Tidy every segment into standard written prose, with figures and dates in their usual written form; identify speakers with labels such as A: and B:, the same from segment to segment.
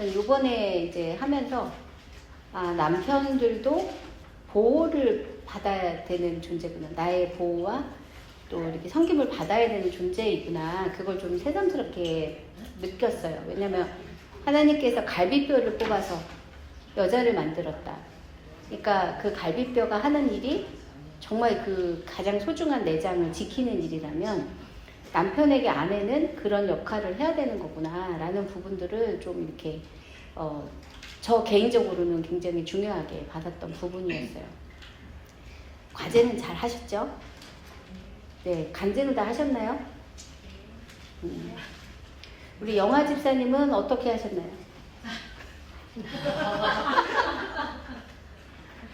A: 요번에 이제 하면서 남편들도 보호를 받아야 되는 존재구나. 나의 보호와 또 이렇게 섬김을 받아야 되는 존재이구나. 그걸 좀 새삼스럽게 느꼈어요. 왜냐면 하나님께서 갈비뼈를 뽑아서 여자를 만들었다. 그러니까 그 갈비뼈가 하는 일이 정말 그 가장 소중한 내장을 지키는 일이라면 남편에게 아내는 그런 역할을 해야 되는 거구나 라는 부분들을 좀 이렇게 저 개인적으로는 굉장히 중요하게 받았던 부분이었어요. 과제는 잘 하셨죠? 네, 간증은 다 하셨나요? 우리 영화 집사님은 어떻게 하셨나요?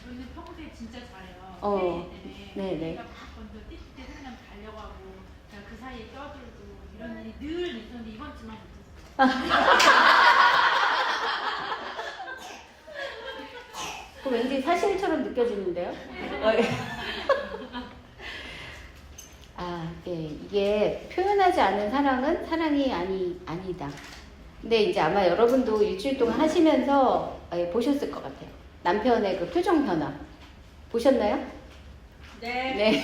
B: 저는 평소에 진짜 잘해요.
A: 네네.
B: 먼저 띠띠 생각 가려고 하고 그 사이에 껴들고 이런 일이 늘 있었는데 이번 주만
A: 그 왠지 사실처럼 느껴지는데요? 예, 이게 표현하지 않은 사랑은 사랑이 아니다. 근데 이제 아마 여러분도 일주일 동안 하시면서 보셨을 것 같아요. 남편의 그 표정 변화. 보셨나요?
B: 네.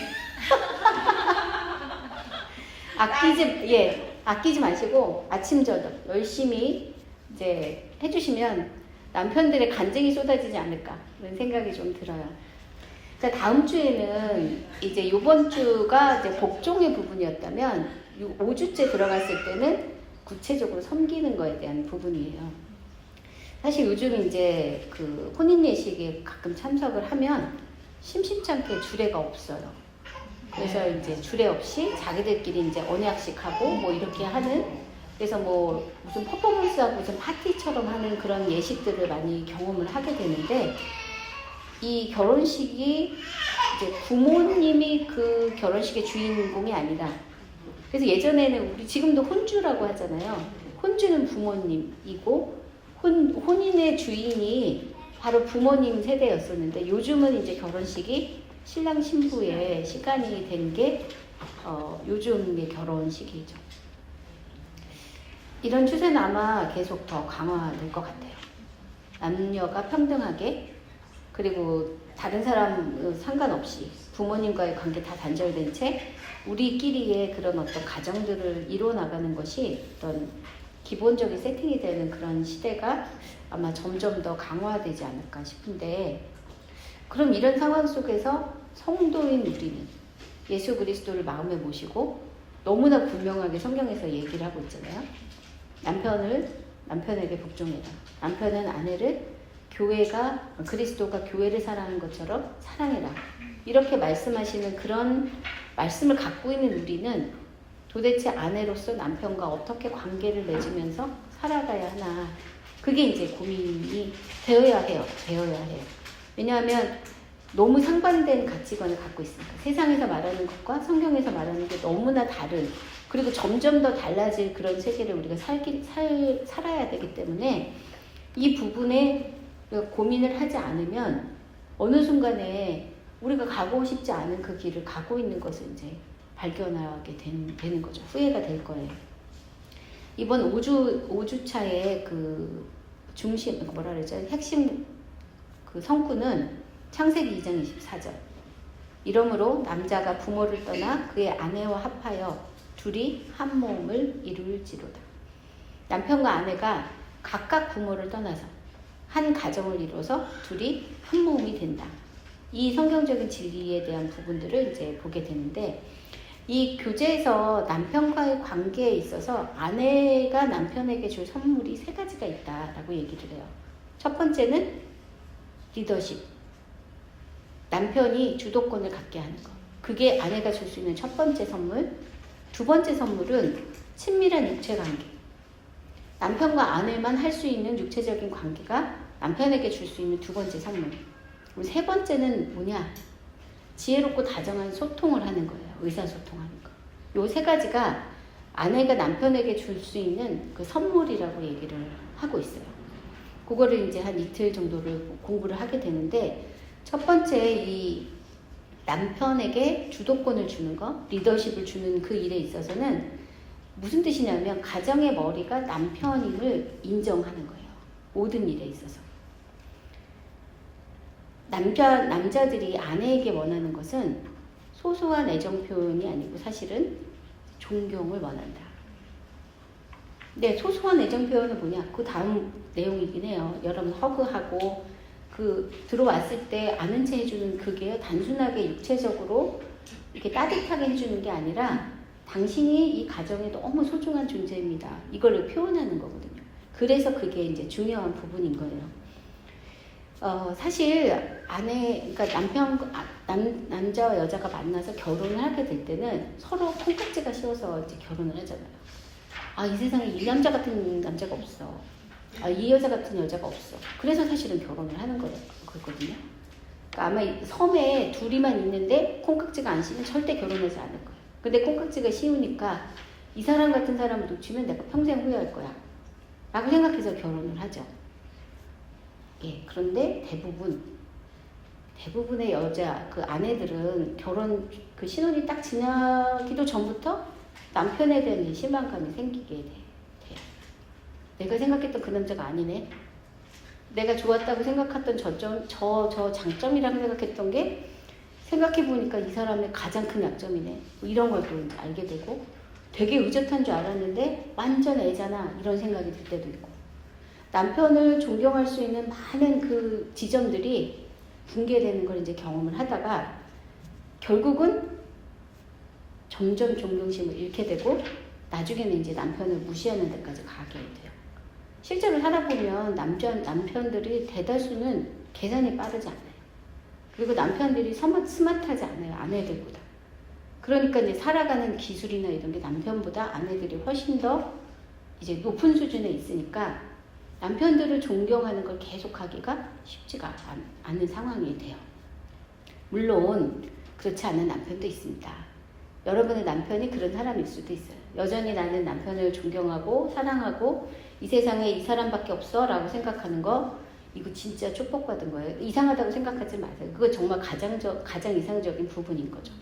A: 아끼지 마시고 아침, 저녁 열심히 이제 해주시면 남편들의 간증이 쏟아지지 않을까 그런 생각이 좀 들어요. 자, 다음 주에는 이제 이번 주가 이제 복종의 부분이었다면 5주째 들어갔을 때는 구체적으로 섬기는 거에 대한 부분이에요. 사실 요즘 이제 그 혼인 예식에 가끔 참석을 하면 심심치 않게 주례가 없어요. 그래서 이제 주례 없이 자기들끼리 이제 언약식하고 뭐 이렇게 하는, 그래서 뭐 무슨 퍼포먼스하고 무슨 파티처럼 하는 그런 예식들을 많이 경험을 하게 되는데, 이 결혼식이 이제 부모님이 그 결혼식의 주인공이 아니라, 그래서 예전에는 우리 지금도 혼주라고 하잖아요. 혼주는 부모님이고 혼인의 주인이 바로 부모님 세대였었는데, 요즘은 이제 결혼식이 신랑 신부의 시간이 된 게 요즘의 결혼식이죠. 이런 추세는 아마 계속 더 강화될 것 같아요. 남녀가 평등하게, 그리고 다른 사람 상관없이 부모님과의 관계 다 단절된 채 우리끼리의 그런 어떤 가정들을 이뤄나가는 것이 어떤 기본적인 세팅이 되는 그런 시대가 아마 점점 더 강화되지 않을까 싶은데, 그럼 이런 상황 속에서 성도인 우리는 예수 그리스도를 마음에 모시고, 너무나 분명하게 성경에서 얘기를 하고 있잖아요. 남편에게 복종해라. 남편은 아내를 그리스도가 교회를 사랑하는 것처럼 사랑해라. 이렇게 말씀하시는 그런 말씀을 갖고 있는 우리는 도대체 아내로서 남편과 어떻게 관계를 맺으면서 살아가야 하나. 그게 이제 고민이 되어야 해요. 왜냐하면 너무 상반된 가치관을 갖고 있으니까. 세상에서 말하는 것과 성경에서 말하는 게 너무나 다른, 그리고 점점 더 달라질 그런 세계를 우리가 살아야 되기 때문에 이 부분에 고민을 하지 않으면 어느 순간에 우리가 가고 싶지 않은 그 길을 가고 있는 것을 이제 발견하게 되는 거죠. 후회가 될 거예요. 이번 5주차의 그 중심, 핵심 그 성구는 창세기 2장 24절. 이러므로 남자가 부모를 떠나 그의 아내와 합하여 둘이 한 몸을 이룰지로다. 남편과 아내가 각각 부모를 떠나서 한 가정을 이뤄서 둘이 한 몸이 된다. 이 성경적인 진리에 대한 부분들을 이제 보게 되는데, 이 교제에서 남편과의 관계에 있어서 아내가 남편에게 줄 선물이 3가지가 있다라고 얘기를 해요. 첫 번째는 리더십. 남편이 주도권을 갖게 하는 것. 그게 아내가 줄 수 있는 첫 번째 선물. 두 번째 선물은 친밀한 육체 관계. 남편과 아내만 할 수 있는 육체적인 관계가 남편에게 줄 수 있는 두 번째 선물. 그리고 세 번째는 뭐냐? 지혜롭고 다정한 소통을 하는 거예요. 의사소통하는 거. 요 3가지가 아내가 남편에게 줄 수 있는 그 선물이라고 얘기를 하고 있어요. 그거를 이제 한 이틀 정도를 공부를 하게 되는데, 첫 번째 이 남편에게 주도권을 주는 거, 리더십을 주는 그 일에 있어서는 무슨 뜻이냐면 가정의 머리가 남편임을 인정하는 거예요. 모든 일에 있어서. 남자들이 아내에게 원하는 것은 소소한 애정 표현이 아니고 사실은 존경을 원한다. 근데 소소한 애정 표현은 뭐냐? 그 다음 내용이긴 해요. 여러분 허그하고 들어왔을 때 아는 체 해주는 그게 단순하게 육체적으로 이렇게 따뜻하게 해주는 게 아니라 당신이 이 가정에 너무 소중한 존재입니다. 이걸 표현하는 거거든요. 그래서 그게 이제 중요한 부분인 거예요. 사실 그러니까 남자와 여자가 만나서 결혼을 하게 될 때는 서로 콩깍지가 씌워서 이제 결혼을 하잖아요. 이 세상에 이 남자 같은 남자가 없어. 이 여자 같은 여자가 없어. 그래서 사실은 결혼을 하는 거거든요. 그러니까 아마 섬에 둘이만 있는데 콩깍지가 안 씌우면 절대 결혼하지 않을 거예요. 근데 콩깍지가 씌우니까 이 사람 같은 사람을 놓치면 내가 평생 후회할 거야. 라고 생각해서 결혼을 하죠. 예, 그런데 대부분의 여자, 아내들은 결혼, 신혼이 딱 지나기도 전부터 남편에 대한 실망감이 생기게 돼요. 내가 생각했던 그 남자가 아니네. 내가 좋았다고 생각했던 저 장점이라고 생각했던 게 생각해보니까 이 사람의 가장 큰 약점이네. 이런 걸 또 알게 되고 되게 의젓한 줄 알았는데 완전 애잖아. 이런 생각이 들 때도 있고. 남편을 존경할 수 있는 많은 그 지점들이 붕괴되는 걸 이제 경험을 하다가 결국은 점점 존경심을 잃게 되고 나중에는 이제 남편을 무시하는 데까지 가게 돼요. 실제로 살아보면 남편들이 대다수는 계산이 빠르지 않아요. 그리고 남편들이 스마트하지 않아요. 아내들보다. 그러니까 이제 살아가는 기술이나 이런 게 남편보다 아내들이 훨씬 더 이제 높은 수준에 있으니까 남편들을 존경하는 걸 계속하기가 쉽지가 않은 상황이 돼요. 물론 그렇지 않은 남편도 있습니다. 여러분의 남편이 그런 사람일 수도 있어요. 여전히 나는 남편을 존경하고 사랑하고 이 세상에 이 사람밖에 없어 라고 생각하는 거 이거 진짜 축복받은 거예요. 이상하다고 생각하지 마세요. 그거 정말 가장 이상적인 부분인 거죠.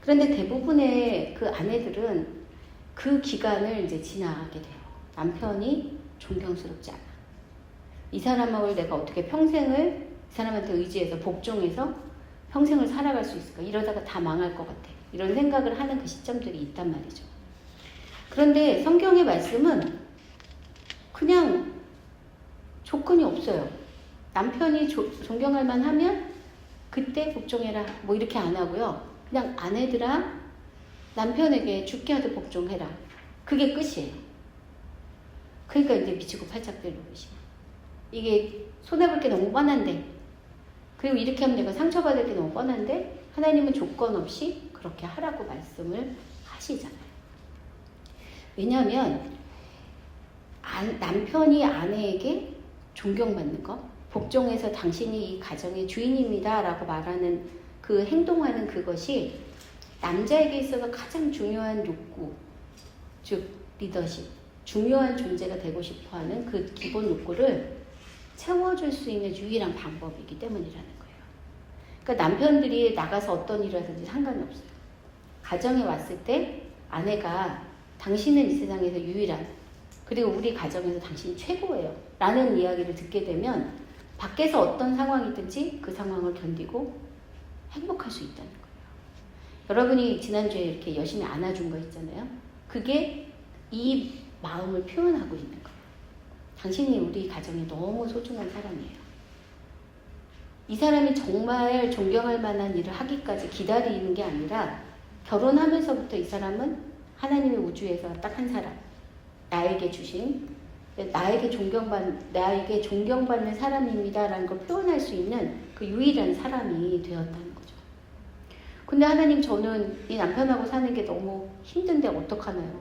A: 그런데 대부분의 그 아내들은 그 기간을 이제 지나게 돼요. 남편이 존경스럽지 않아. 이 사람을 내가 어떻게 평생을 이 사람한테 의지해서 복종해서 평생을 살아갈 수 있을까? 이러다가 다 망할 것 같아. 이런 생각을 하는 그 시점들이 있단 말이죠. 그런데 성경의 말씀은 그냥 조건이 없어요. 남편이 존경할 만하면 그때 복종해라. 뭐 이렇게 안 하고요. 그냥 아내들아 남편에게 죽게 하듯 복종해라. 그게 끝이에요. 그러니까 이제 미치고 팔짝 뛸 노릇이에요. 이게 손해볼 게 너무 뻔한데 그리고 이렇게 하면 내가 상처받을 게 너무 뻔한데 하나님은 조건 없이 그렇게 하라고 말씀을 하시잖아요. 왜냐하면 남편이 아내에게 존경받는 것, 복종해서 당신이 이 가정의 주인입니다 라고 말하는 그 행동하는 그것이 남자에게 있어서 가장 중요한 욕구, 즉 리더십, 중요한 존재가 되고 싶어하는 그 기본 욕구를 채워줄 수 있는 유일한 방법이기 때문이라는 거예요. 그러니까 남편들이 나가서 어떤 일을 하든지 상관이 없어요. 가정에 왔을 때 아내가 당신은 이 세상에서 유일한 그리고 우리 가정에서 당신이 최고예요 라는 이야기를 듣게 되면 밖에서 어떤 상황이든지 그 상황을 견디고 행복할 수 있다는 거예요. 여러분이 지난주에 이렇게 열심히 안아준 거 있잖아요. 그게 이 마음을 표현하고 있는 거예요. 당신이 우리 가정에 너무 소중한 사람이에요. 이 사람이 정말 존경할 만한 일을 하기까지 기다리는 게 아니라 결혼하면서부터 이 사람은 하나님의 우주에서 딱 한 사람, 나에게 주신, 나에게 존경받는 사람입니다라는 걸 표현할 수 있는 그 유일한 사람이 되었다는 거죠. 근데 하나님, 저는 이 남편하고 사는 게 너무 힘든데 어떡하나요?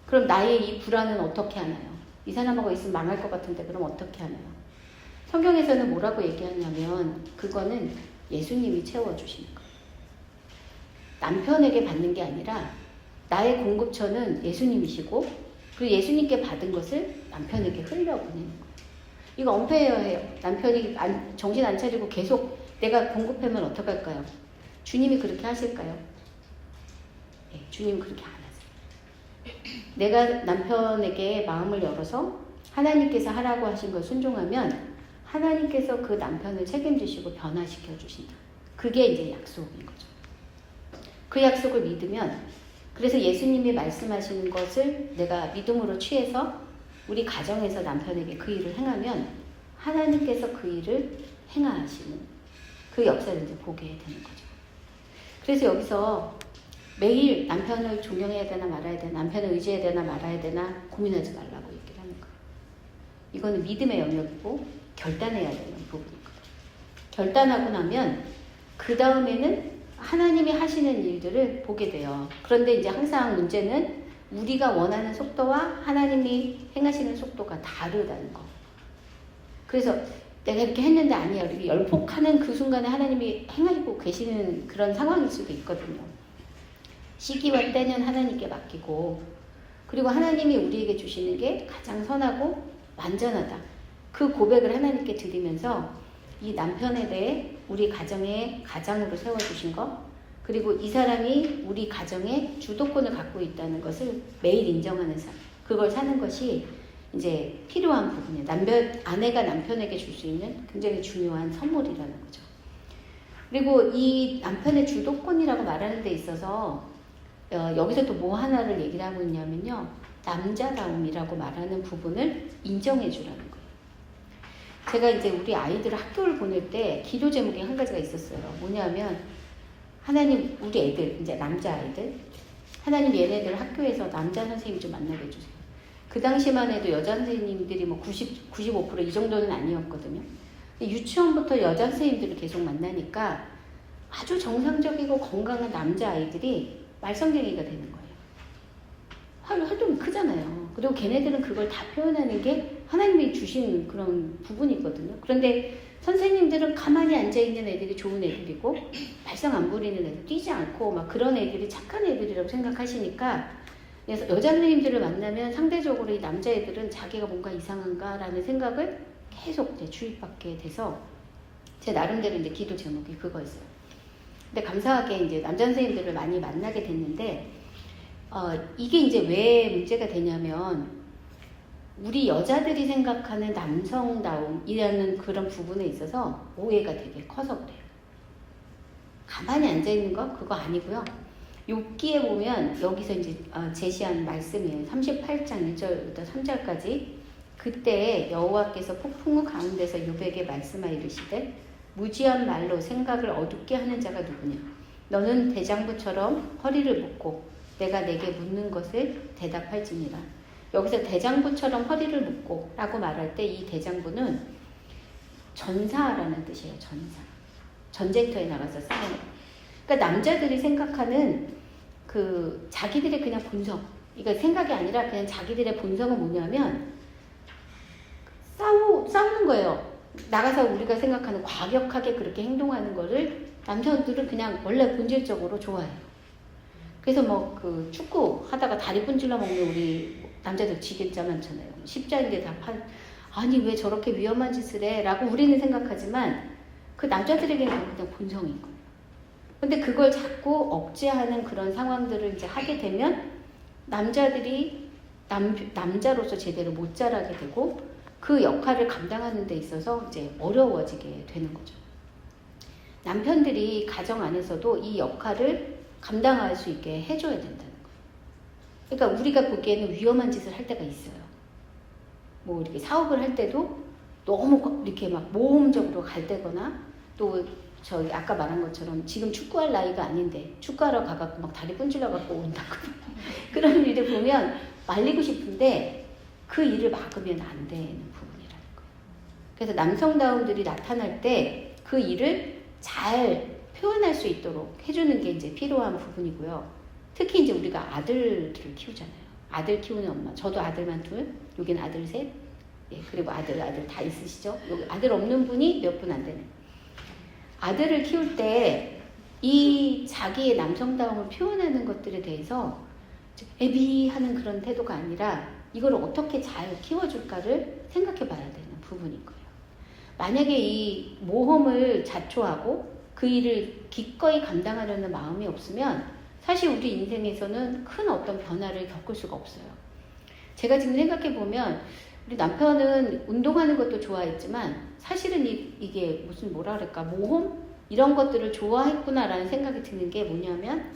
A: 그럼 나의 이 불안은 어떻게 하나요? 이 사람하고 있으면 망할 것 같은데 그럼 어떻게 하나요? 성경에서는 뭐라고 얘기하냐면 그거는 예수님이 채워주시는 거예요. 남편에게 받는 게 아니라 나의 공급처는 예수님이시고 그리고 예수님께 받은 것을 남편에게 흘려보내는 거예요. 이거 언페어해요. 남편이 정신 안 차리고 계속 내가 공급하면 어떡할까요? 주님이 그렇게 하실까요? 네, 주님은 그렇게 안 하세요. 내가 남편에게 마음을 열어서 하나님께서 하라고 하신 걸 순종하면 하나님께서 그 남편을 책임지시고 변화시켜 주신다. 그게 이제 약속인 거죠. 그 약속을 믿으면, 그래서 예수님이 말씀하시는 것을 내가 믿음으로 취해서 우리 가정에서 남편에게 그 일을 행하면 하나님께서 그 일을 행하시는 그 역사를 이제 보게 되는 거죠. 그래서 여기서 매일 남편을 존경해야 되나 말아야 되나, 남편을 의지해야 되나 말아야 되나 고민하지 말라고 얘기를 하는 거예요. 이거는 믿음의 영역이고 결단해야 되는 부분이거든요. 결단하고 나면 그 다음에는 하나님이 하시는 일들을 보게 돼요. 그런데 이제 항상 문제는 우리가 원하는 속도와 하나님이 행하시는 속도가 다르다는 거. 그래서 내가 이렇게 했는데 아니야. 이렇게 열폭하는 그 순간에 하나님이 행하고 계시는 그런 상황일 수도 있거든요. 시기와 때는 하나님께 맡기고, 그리고 하나님이 우리에게 주시는 게 가장 선하고 완전하다. 그 고백을 하나님께 드리면서 이 남편에 대해 우리 가정의 가장으로 세워주신 것, 그리고 이 사람이 우리 가정의 주도권을 갖고 있다는 것을 매일 인정하는 삶, 그걸 사는 것이 이제 필요한 부분이에요. 아내가 남편에게 줄 수 있는 굉장히 중요한 선물이라는 거죠. 그리고 이 남편의 주도권이라고 말하는 데 있어서 여기서 또 뭐 하나를 얘기를 하고 있냐면요. 남자다움이라고 말하는 부분을 인정해 주라는 거예요. 제가 이제 우리 아이들을 학교를 보낼 때 기도 제목이 한 가지가 있었어요. 뭐냐면 하나님, 우리 애들, 이제 남자아이들, 하나님 얘네들 학교에서 남자 선생님 좀 만나게 해주세요. 그 당시만 해도 여자 선생님들이 뭐 95% 이 정도는 아니었거든요. 유치원부터 여자 선생님들을 계속 만나니까 아주 정상적이고 건강한 남자아이들이 말썽쟁이가 되는 거예요. 활동이 크잖아요. 그리고 걔네들은 그걸 다 표현하는 게 하나님이 주신 그런 부분이거든요. 그런데 선생님들은 가만히 앉아있는 애들이 좋은 애들이고 발성 안 부리는 애들, 뛰지 않고 막 그런 애들이 착한 애들이라고 생각하시니까, 그래서 여자 선생님들을 만나면 상대적으로 이 남자애들은 자기가 뭔가 이상한가라는 생각을 계속 이제 주입받게 돼서 제 나름대로 이제 기도 제목이 그거였어요. 근데 감사하게 이제 남자 선생님들을 많이 만나게 됐는데, 이게 이제 왜 문제가 되냐면, 우리 여자들이 생각하는 남성다움이라는 그런 부분에 있어서 오해가 되게 커서 그래요. 가만히 앉아있는 거? 그거 아니고요. 욥기에 보면 여기서 이제 제시한 말씀이에요. 38장 1절부터 3절까지. 그때 여호와께서 폭풍우 가운데서 욥에게 말씀하여 이르시되 무지한 말로 생각을 어둡게 하는 자가 누구냐. 너는 대장부처럼 허리를 묶고 내가 내게 묻는 것을 대답할지니라. 여기서 대장부처럼 허리를 묶고 라고 말할 때 이 대장부는 전사라는 뜻이에요. 전사. 전쟁터에 나가서 싸우는. 그러니까 남자들이 생각하는 그 자기들의 그냥 본성. 그러니까 생각이 아니라 그냥 자기들의 본성은 뭐냐면 싸우는 거예요. 나가서 우리가 생각하는 과격하게 그렇게 행동하는 거를 남자들은 그냥 원래 본질적으로 좋아해요. 그래서 뭐 그 축구 하다가 다리 분질러 먹는 우리 남자들 지겠자 많잖아요. 십자인데 다 아니 왜 저렇게 위험한 짓을 해? 라고 우리는 생각하지만 그 남자들에게는 그냥 본성인 거예요. 근데 그걸 자꾸 억제하는 그런 상황들을 이제 하게 되면 남자들이 남자로서 제대로 못 자라게 되고 그 역할을 감당하는 데 있어서 이제 어려워지게 되는 거죠. 남편들이 가정 안에서도 이 역할을 감당할 수 있게 해줘야 된다는 거예요. 그러니까 우리가 보기에는 위험한 짓을 할 때가 있어요. 뭐 이렇게 사업을 할 때도 너무 이렇게 막 모험적으로 갈 때거나, 또 저기 아까 말한 것처럼 지금 축구할 나이가 아닌데 축구하러 가갖고 막 다리 분질러갖고 온다고 그런 일을 보면 말리고 싶은데 그 일을 막으면 안 되는 부분이라는 거예요. 그래서 남성다움들이 나타날 때 그 일을 잘 표현할 수 있도록 해주는 게 이제 필요한 부분이고요. 특히 이제 우리가 아들을 키우잖아요. 아들 키우는 엄마. 저도 아들만 둘, 여기는 아들 셋, 예, 그리고 아들 다 있으시죠? 여기 아들 없는 분이 몇 분 안 되는. 아들을 키울 때 이 자기의 남성다움을 표현하는 것들에 대해서 애비하는 그런 태도가 아니라 이걸 어떻게 잘 키워줄까를 생각해 봐야 되는 부분인 거예요. 만약에 이 모험을 자초하고 그 일을 기꺼이 감당하려는 마음이 없으면 사실 우리 인생에서는 큰 어떤 변화를 겪을 수가 없어요. 제가 지금 생각해 보면 우리 남편은 운동하는 것도 좋아했지만 사실은 이게 무슨 뭐라 그럴까 모험 이런 것들을 좋아했구나라는 생각이 드는 게 뭐냐면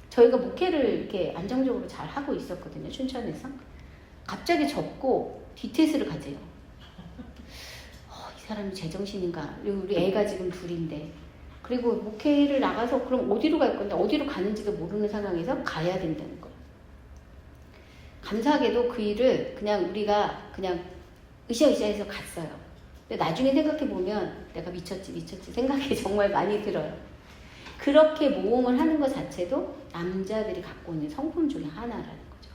A: 저희가 목회를 이렇게 안정적으로 잘 하고 있었거든요. 춘천에서. 갑자기 접고 디테스를 가재요. 이 사람이 제정신인가? 그리고 우리 애가 지금 둘인데. 그리고 목회를 나가서 그럼 어디로 갈 건데 어디로 가는지도 모르는 상황에서 가야 된다는 거예요. 감사하게도 그 일을 그냥 우리가 그냥 으쌰으쌰해서 갔어요. 근데 나중에 생각해보면 내가 미쳤지 생각이 정말 많이 들어요. 그렇게 모험을 하는 것 자체도 남자들이 갖고 있는 성품 중에 하나라는 거죠.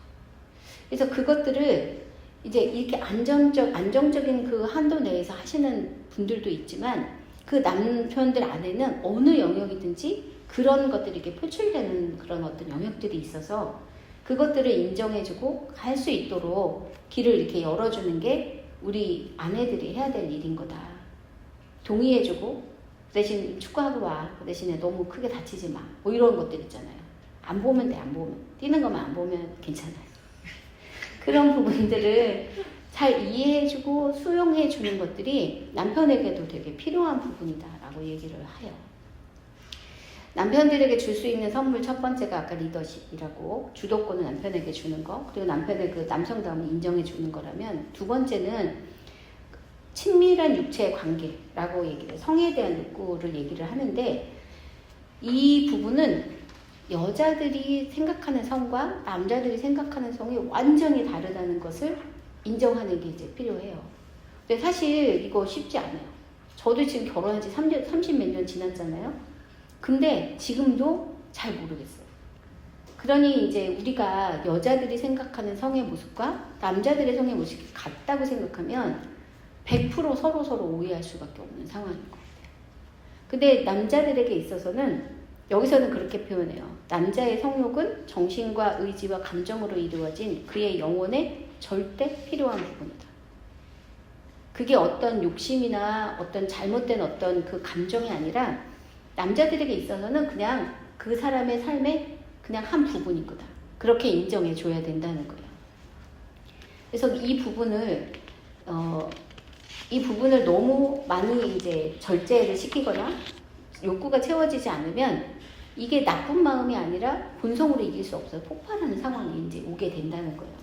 A: 그래서 그것들을 이제 이렇게 안정적인 그 한도 내에서 하시는 분들도 있지만 그 남편들 안에는 어느 영역이든지 그런 것들이 이렇게 표출되는 그런 어떤 영역들이 있어서 그것들을 인정해주고 할 수 있도록 길을 이렇게 열어주는 게 우리 아내들이 해야 될 일인 거다. 동의해주고 그 대신 축구하고 와. 그 대신에 너무 크게 다치지 마. 뭐 이런 것들 있잖아요. 안 보면 돼, 안 보면. 뛰는 것만 안 보면 괜찮아요. 그런 부분들을 잘 이해해주고 수용해주는 것들이 남편에게도 되게 필요한 부분이다라고 얘기를 해요. 남편들에게 줄 수 있는 선물 첫 번째가 아까 리더십이라고 주도권을 남편에게 주는 거 그리고 남편의 그 남성다움을 인정해 주는 거라면 두 번째는 친밀한 육체의 관계라고 얘기를 해요. 성에 대한 욕구를 얘기를 하는데 이 부분은 여자들이 생각하는 성과 남자들이 생각하는 성이 완전히 다르다는 것을 인정하는 게 이제 필요해요. 근데 사실 이거 쉽지 않아요. 저도 지금 결혼한 지 30 몇 년 지났잖아요. 근데 지금도 잘 모르겠어요. 그러니 이제 우리가 여자들이 생각하는 성의 모습과 남자들의 성의 모습이 같다고 생각하면 100% 서로 오해할 수밖에 없는 상황인 것 같아요. 근데 남자들에게 있어서는 여기서는 그렇게 표현해요. 남자의 성욕은 정신과 의지와 감정으로 이루어진 그의 영혼에 절대 필요한 부분이다. 그게 어떤 욕심이나 어떤 잘못된 어떤 그 감정이 아니라 남자들에게 있어서는 그냥 그 사람의 삶의 그냥 한 부분인 거다. 그렇게 인정해 줘야 된다는 거예요. 그래서 이 부분을 너무 많이 이제 절제를 시키거나 욕구가 채워지지 않으면 이게 나쁜 마음이 아니라 본성으로 이길 수 없어요. 폭발하는 상황이 이제 오게 된다는 거예요.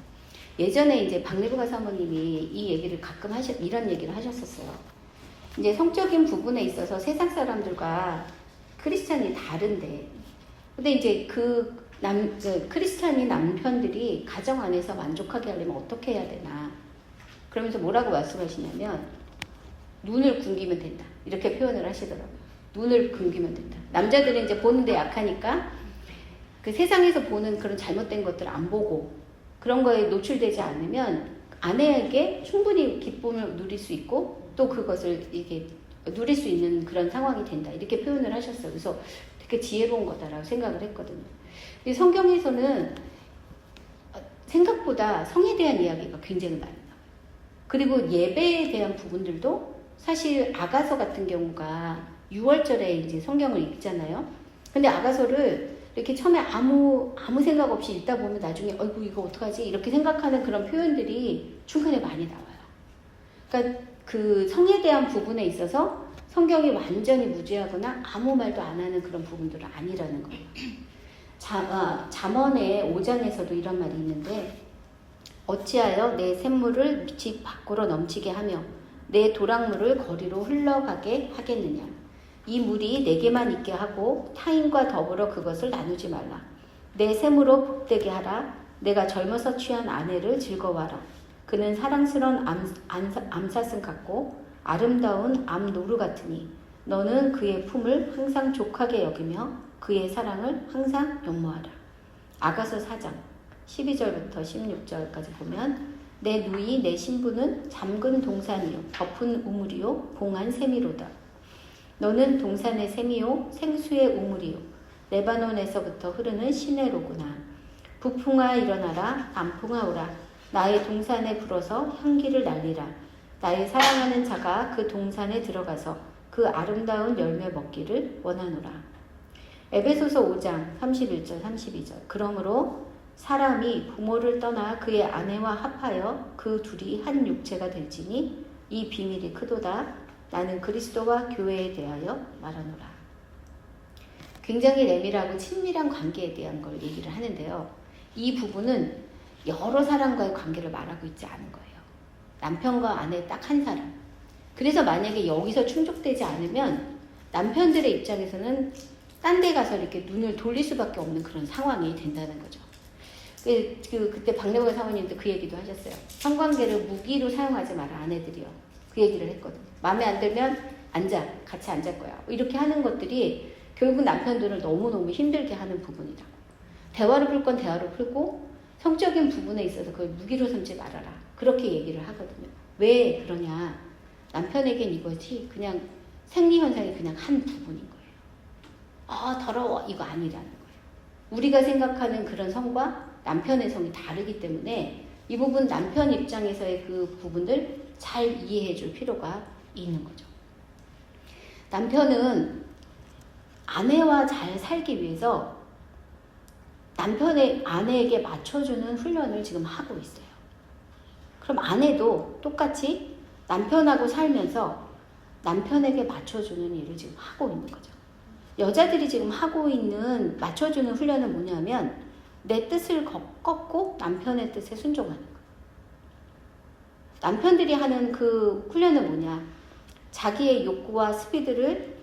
A: 예전에 이제 박리부가 사모님이 이 얘기를 가끔 이런 얘기를 하셨었어요. 이제 성적인 부분에 있어서 세상 사람들과 크리스찬이 다른데, 근데 이제 그 크리스찬이 남편들이 가정 안에서 만족하게 하려면 어떻게 해야 되나. 그러면서 뭐라고 말씀하시냐면, 눈을 굶기면 된다. 이렇게 표현을 하시더라고요. 눈을 굶기면 된다. 남자들은 이제 보는데 약하니까 그 세상에서 보는 그런 잘못된 것들을 안 보고 그런 거에 노출되지 않으면 아내에게 충분히 기쁨을 누릴 수 있고 또 그것을 이게 누릴 수 있는 그런 상황이 된다. 이렇게 표현을 하셨어요. 그래서 되게 지혜로운 거다라고 생각을 했거든요. 성경에서는 생각보다 성에 대한 이야기가 굉장히 많이 나와요. 그리고 예배에 대한 부분들도 사실 아가서 같은 경우가 6월절에 이제 성경을 읽잖아요. 근데 아가서를 이렇게 처음에 아무 생각 없이 읽다 보면 나중에 어이구 이거 어떡하지? 이렇게 생각하는 그런 표현들이 중간에 많이 나와요. 그러니까 그 성에 대한 부분에 있어서 성경이 완전히 무죄하거나 아무 말도 안 하는 그런 부분들은 아니라는 거예요. 잠언의 5장에서도 이런 말이 있는데 어찌하여 내 샘물을 집 밖으로 넘치게 하며 내 도랑물을 거리로 흘러가게 하겠느냐. 이 물이 내게만 있게 하고 타인과 더불어 그것을 나누지 말라. 내 샘으로 복되게 하라. 내가 젊어서 취한 아내를 즐거워하라. 그는 사랑스러운 암사슴 같고 아름다운 암노루 같으니 너는 그의 품을 항상 족하게 여기며 그의 사랑을 항상 연모하라. 아가서 4장 12절부터 16절까지 보면 내 누이 내 신부는 잠근 동산이요 덮은 우물이요 봉한 샘이로다. 너는 동산의 샘이요 생수의 우물이요 레바논에서부터 흐르는 시내로구나. 북풍아 일어나라. 남풍아 오라. 나의 동산에 불어서 향기를 날리라. 나의 사랑하는 자가 그 동산에 들어가서 그 아름다운 열매 먹기를 원하노라. 에베소서 5장 31절 32절. 그러므로 사람이 부모를 떠나 그의 아내와 합하여 그 둘이 한 육체가 될지니 이 비밀이 크도다. 나는 그리스도와 교회에 대하여 말하노라. 굉장히 내밀하고 친밀한 관계에 대한 걸 얘기를 하는데요. 이 부분은 여러 사람과의 관계를 말하고 있지 않은 거예요. 남편과 아내 딱 한 사람. 그래서 만약에 여기서 충족되지 않으면 남편들의 입장에서는 딴 데 가서 이렇게 눈을 돌릴 수밖에 없는 그런 상황이 된다는 거죠. 그때 박래원 사모님도 그 얘기도 하셨어요. 성관계를 무기로 사용하지 마라, 아내들이요. 그 얘기를 했거든요. 마음에 안 들면 같이 앉을 거야. 이렇게 하는 것들이 결국 남편들을 너무너무 힘들게 하는 부분이라고. 대화를 풀 건 대화로 풀고 성적인 부분에 있어서 그걸 무기로 삼지 말아라. 그렇게 얘기를 하거든요. 왜 그러냐. 남편에겐 이것이 그냥 생리현상이 그냥 한 부분인 거예요. 더러워. 이거 아니라는 거예요. 우리가 생각하는 그런 성과 남편의 성이 다르기 때문에 이 부분 남편 입장에서의 그 부분들 잘 이해해 줄 필요가 있는 거죠. 남편은 아내와 잘 살기 위해서 남편의 아내에게 맞춰주는 훈련을 지금 하고 있어요. 그럼 아내도 똑같이 남편하고 살면서 남편에게 맞춰주는 일을 지금 하고 있는 거죠. 여자들이 지금 하고 있는 맞춰주는 훈련은 뭐냐면 내 뜻을 꺾고 남편의 뜻에 순종하는 거예요. 남편들이 하는 그 훈련은 뭐냐? 자기의 욕구와 스피드를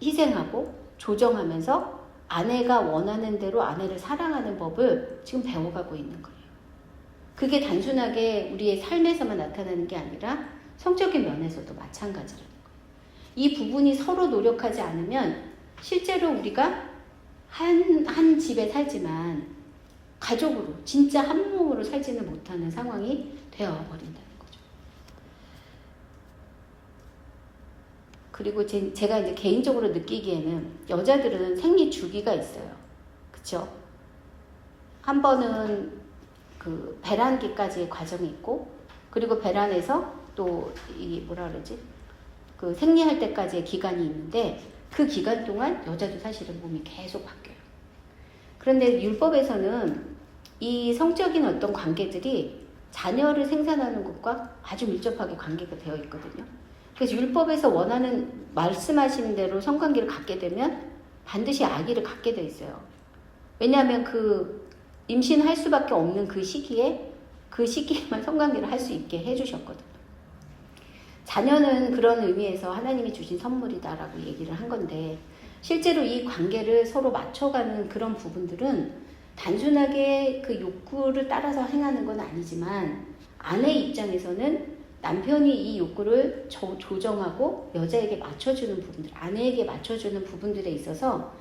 A: 희생하고 조정하면서 아내가 원하는 대로 아내를 사랑하는 법을 지금 배워가고 있는 거예요. 그게 단순하게 우리의 삶에서만 나타나는 게 아니라 성적인 면에서도 마찬가지라는 거예요. 이 부분이 서로 노력하지 않으면 실제로 우리가 한 집에 살지만 가족으로 진짜 한 몸으로 살지는 못하는 상황이 되어버린다는 거죠. 그리고 제가 이제 개인적으로 느끼기에는 여자들은 생리 주기가 있어요. 그쵸? 한 번은 그 배란기까지의 과정이 있고, 그리고 배란에서 또 이 뭐라 그러지? 그 생리할 때까지의 기간이 있는데 그 기간 동안 여자도 사실은 몸이 계속 바뀌어요. 그런데 율법에서는 이 성적인 어떤 관계들이 자녀를 생산하는 것과 아주 밀접하게 관계가 되어 있거든요. 그래서 율법에서 원하는 말씀하신 대로 성관계를 갖게 되면 반드시 아기를 갖게 돼 있어요. 왜냐하면 그 임신할 수밖에 없는 그 시기에만 성관계를 할 수 있게 해주셨거든요. 자녀는 그런 의미에서 하나님이 주신 선물이다라고 얘기를 한 건데, 실제로 이 관계를 서로 맞춰가는 그런 부분들은 단순하게 그 욕구를 따라서 행하는 건 아니지만 아내 입장에서는 남편이 이 욕구를 조정하고 여자에게 맞춰주는 부분들, 아내에게 맞춰주는 부분들에 있어서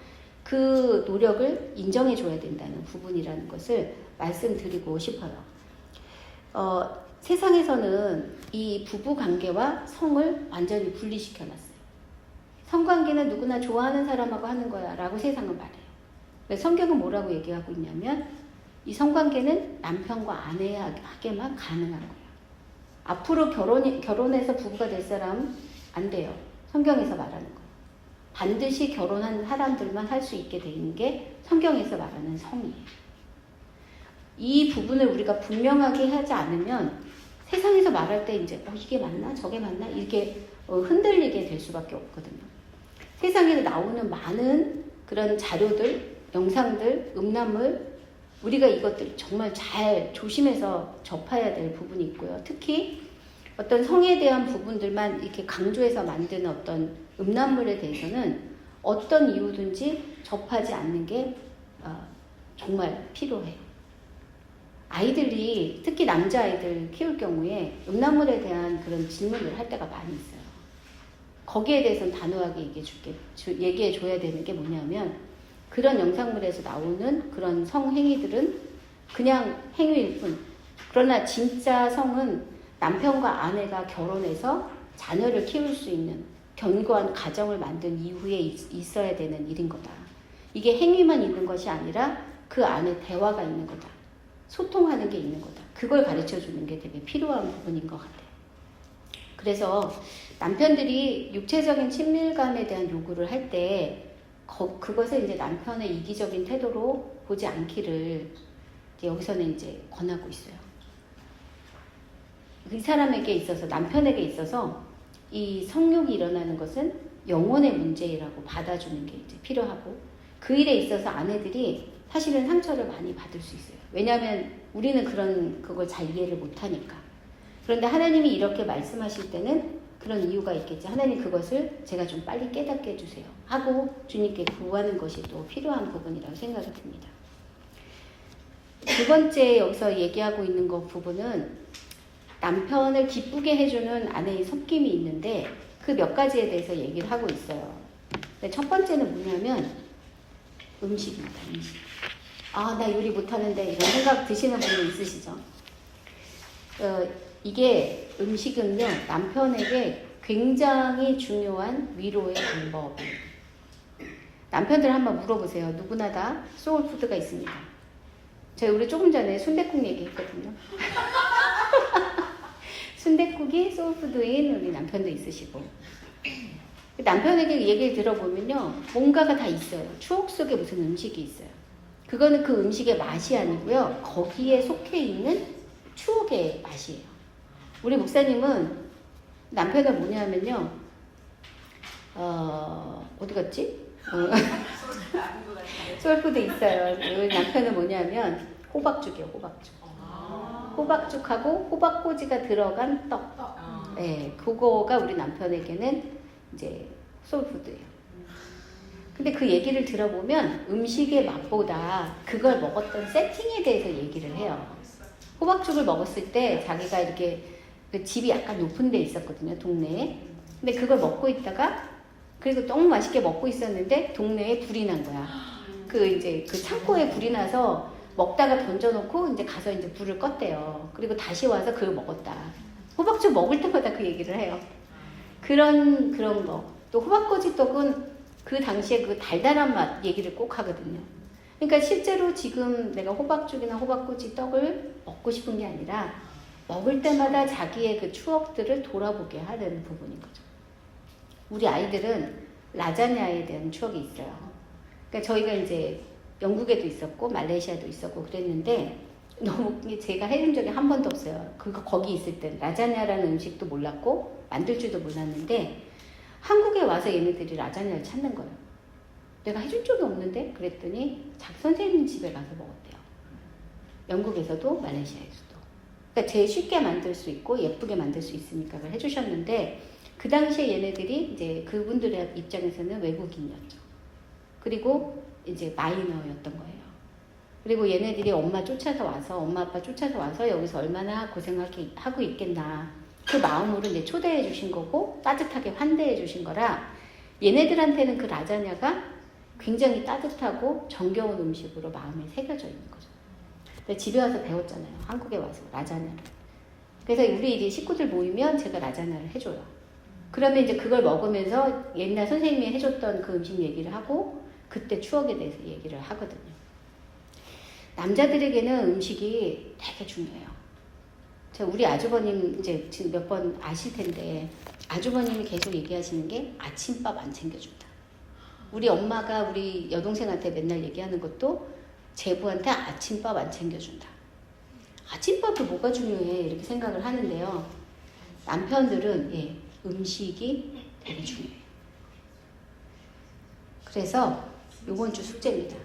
A: 그 노력을 인정해줘야 된다는 부분이라는 것을 말씀드리고 싶어요. 세상에서는 이 부부관계와 성을 완전히 분리시켜놨어요. 성관계는 누구나 좋아하는 사람하고 하는 거야 라고 세상은 말해요. 성경은 뭐라고 얘기하고 있냐면 이 성관계는 남편과 아내에게만 가능한 거예요. 앞으로 결혼해서 부부가 될 사람 안 돼요. 성경에서 말하는 거예요. 반드시 결혼한 사람들만 할 수 있게 돼 있는 게 성경에서 말하는 성이에요. 이 부분을 우리가 분명하게 하지 않으면 세상에서 말할 때 이제 이게 맞나 저게 맞나 이렇게 흔들리게 될 수밖에 없거든요. 세상에 나오는 많은 그런 자료들, 영상들, 음란물, 우리가 이것들 정말 잘 조심해서 접해야 될 부분이 있고요. 특히 어떤 성에 대한 부분들만 이렇게 강조해서 만드는 어떤 음란물에 대해서는 어떤 이유든지 접하지 않는 게 정말 필요해요. 아이들이, 특히 남자아이들 키울 경우에 음란물에 대한 그런 질문을 할 때가 많이 있어요. 거기에 대해서는 단호하게 얘기해줘야 되는 게 뭐냐면, 그런 영상물에서 나오는 그런 성행위들은 그냥 행위일 뿐. 그러나 진짜 성은 남편과 아내가 결혼해서 자녀를 키울 수 있는 견고한 가정을 만든 이후에 있어야 되는 일인 거다. 이게 행위만 있는 것이 아니라 그 안에 대화가 있는 거다. 소통하는 게 있는 거다. 그걸 가르쳐 주는 게 되게 필요한 부분인 것 같아요. 그래서 남편들이 육체적인 친밀감에 대한 요구를 할 때 그것을 이제 남편의 이기적인 태도로 보지 않기를 여기서는 이제 권하고 있어요. 이 사람에게 있어서, 남편에게 있어서 이 성욕이 일어나는 것은 영혼의 문제라고 받아주는 게 이제 필요하고, 그 일에 있어서 아내들이 사실은 상처를 많이 받을 수 있어요. 왜냐하면 우리는 그걸 잘 이해를 못하니까. 그런데 하나님이 이렇게 말씀하실 때는 그런 이유가 있겠죠. 하나님 그것을 제가 좀 빨리 깨닫게 해주세요 하고 주님께 구하는 것이 또 필요한 부분이라고 생각이 듭니다. 두 번째 여기서 얘기하고 있는 것 부분은 남편을 기쁘게 해주는 아내의 섬김이 있는데 그 몇 가지에 대해서 얘기를 하고 있어요. 근데 첫 번째는 뭐냐면 음식입니다. 음식. 아, 나 요리 못하는데 이런 생각 드시는 분도 있으시죠? 이게 음식은요, 남편에게 굉장히 중요한 위로의 방법이에요. 남편들 한번 물어보세요. 누구나 다 소울푸드가 있습니다. 우리 조금 전에 순댓국 얘기했거든요. 순댓국이 소울푸드인 우리 남편도 있으시고, 남편에게 얘기를 들어보면요, 뭔가가 다 있어요. 추억 속에 무슨 음식이 있어요. 그거는 그 음식의 맛이 아니고요, 거기에 속해 있는 추억의 맛이에요. 우리 목사님은 남편은 뭐냐면요, 어디 갔지? 소울푸드 있어요. 우리 남편은 뭐냐면 호박죽이에요. 호박죽. 호박죽하고 호박꼬지가 들어간 떡. 네, 그거가 우리 남편에게는 이제 소울푸드예요. 근데 그 얘기를 들어보면 음식의 맛보다 그걸 먹었던 세팅에 대해서 얘기를 해요. 호박죽을 먹었을 때 자기가 이렇게 그 집이 약간 높은 데 있었거든요, 동네에. 근데 그걸 먹고 있다가, 그리고 너무 맛있게 먹고 있었는데 동네에 불이 난 거야. 그 창고에 불이 나서 먹다가 던져놓고 이제 가서 이제 불을 껐대요. 그리고 다시 와서 그걸 먹었다. 호박죽 먹을 때마다 그 얘기를 해요. 그런 거. 또 호박꼬지 떡은 그 당시에 그 달달한 맛 얘기를 꼭 하거든요. 그러니까 실제로 지금 내가 호박죽이나 호박꼬지 떡을 먹고 싶은 게 아니라 먹을 때마다 자기의 그 추억들을 돌아보게 하는 부분인 거죠. 우리 아이들은 라자냐에 대한 추억이 있어요. 그러니까 저희가 이제 영국에도 있었고 말레이시아도 있었고 그랬는데 너무 제가 해본 적이 한 번도 없어요. 거기 있을 때 라자냐라는 음식도 몰랐고 만들 줄도 몰랐는데 한국에 와서 얘네들이 라자냐를 찾는 거예요. 내가 해준 적이 없는데? 그랬더니 작 선생님 집에 가서 먹었대요. 영국에서도 말레이시아에서도. 그러니까 제일 쉽게 만들 수 있고 예쁘게 만들 수 있으니까 그걸 해주셨는데 그 당시에 얘네들이 이제 그분들의 입장에서는 외국인이었죠. 그리고 이제 마이너였던 거예요. 그리고 얘네들이 엄마 아빠 쫓아서 와서 여기서 얼마나 고생하고 있겠나. 그 마음으로 이제 초대해 주신 거고 따뜻하게 환대해 주신 거라 얘네들한테는 그 라자냐가 굉장히 따뜻하고 정겨운 음식으로 마음에 새겨져 있는 거죠. 근데 집에 와서 배웠잖아요. 한국에 와서 라자냐를. 그래서 우리 이제 식구들 모이면 제가 라자냐를 해줘요. 그러면 이제 그걸 먹으면서 옛날 선생님이 해줬던 그 음식 얘기를 하고 그때 추억에 대해서 얘기를 하거든요. 남자들에게는 음식이 되게 중요해요. 우리 아주버님 이제 지금 몇 번 아실 텐데 아주버님이 계속 얘기하시는 게 아침밥 안 챙겨준다. 우리 엄마가 우리 여동생한테 맨날 얘기하는 것도 제부한테 아침밥 안 챙겨준다. 아침밥이 뭐가 중요해 이렇게 생각을 하는데요. 남편들은 음식이 되게 중요해요. 그래서 이번 주 숙제입니다.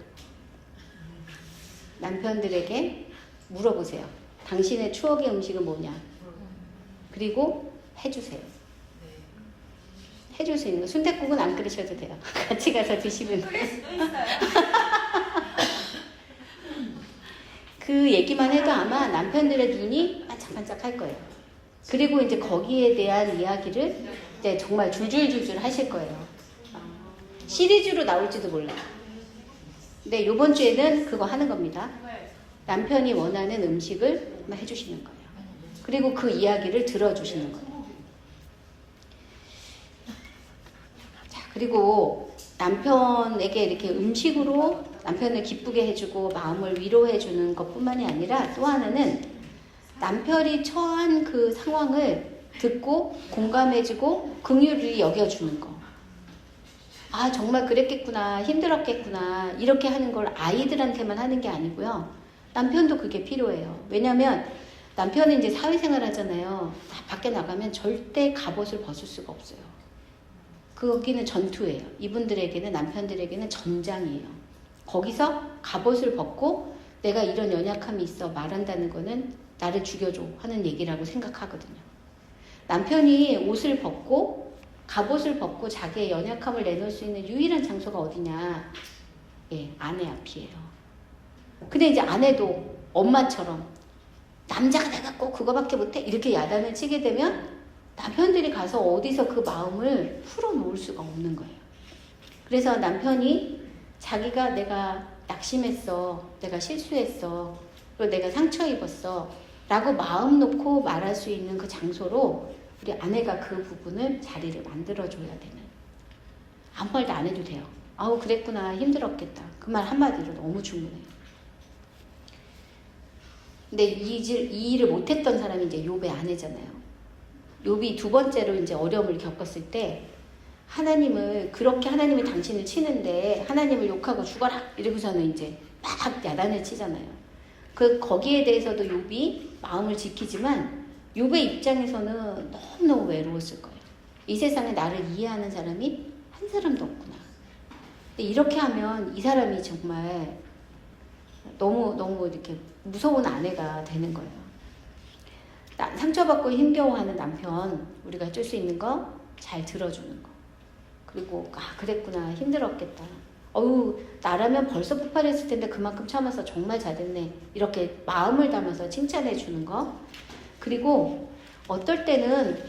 A: 남편들에게 물어보세요. 당신의 추억의 음식은 뭐냐? 그리고 해주세요. 해줄 수 있는 거. 순댓국은 안 끓이셔도 돼요. 같이 가서 드시면 돼요. 그 얘기만 해도 아마 남편들의 눈이 반짝반짝 할 거예요. 그리고 이제 거기에 대한 이야기를 이제 정말 줄줄줄줄 하실 거예요. 시리즈로 나올지도 몰라요. 근데 이번 주에는 그거 하는 겁니다. 남편이 원하는 음식을 해주시는 거예요. 그리고 그 이야기를 들어주시는 거예요. 자, 그리고 남편에게 이렇게 음식으로 남편을 기쁘게 해주고 마음을 위로해주는 것뿐만이 아니라 또 하나는 남편이 처한 그 상황을 듣고 공감해주고 긍휼히 여겨주는 거. 아, 정말 그랬겠구나, 힘들었겠구나, 이렇게 하는 걸 아이들한테만 하는 게 아니고요. 남편도 그게 필요해요. 왜냐면 남편은 이제 사회생활 하잖아요. 밖에 나가면 절대 갑옷을 벗을 수가 없어요. 거기는 전투예요. 이분들에게는, 남편들에게는 전장이에요. 거기서 갑옷을 벗고 내가 이런 연약함이 있어 말한다는 거는 나를 죽여줘 하는 얘기라고 생각하거든요. 남편이 옷을 벗고 갑옷을 벗고 자기의 연약함을 내놓을 수 있는 유일한 장소가 어디냐? 예, 아내 앞이에요. 근데 이제 아내도 엄마처럼 남자가 내가 꼭 그거밖에 못해 이렇게 야단을 치게 되면 남편들이 가서 어디서 그 마음을 풀어놓을 수가 없는 거예요. 그래서 남편이 자기가 내가 낙심했어, 내가 실수했어, 그리고 내가 상처 입었어 라고 마음 놓고 말할 수 있는 그 장소로 우리 아내가 그 부분을 자리를 만들어줘야 되는. 아무 말도 안 해도 돼요. 아우 그랬구나 힘들었겠다. 그 말 한마디로 너무 충분해요. 근데 이 일을 못했던 사람이 이제 욥의 아내잖아요. 욥이 두 번째로 이제 어려움을 겪었을 때 하나님을 그렇게 하나님이 당신을 치는데 하나님을 욕하고 죽어라 이러고서는 이제 막 야단을 치잖아요. 거기에 대해서도 욥이 마음을 지키지만 욥의 입장에서는 너무너무 외로웠을 거예요. 이 세상에 나를 이해하는 사람이 한 사람도 없구나. 근데 이렇게 하면 이 사람이 정말 너무 이렇게 무서운 아내가 되는 거예요. 상처받고 힘겨워하는 남편, 우리가 해줄 수 있는 거 잘 들어주는 거. 그리고 그랬구나 힘들었겠다. 나라면 벌써 폭발했을 텐데 그만큼 참아서 정말 잘됐네. 이렇게 마음을 담아서 칭찬해 주는 거. 그리고 어떨 때는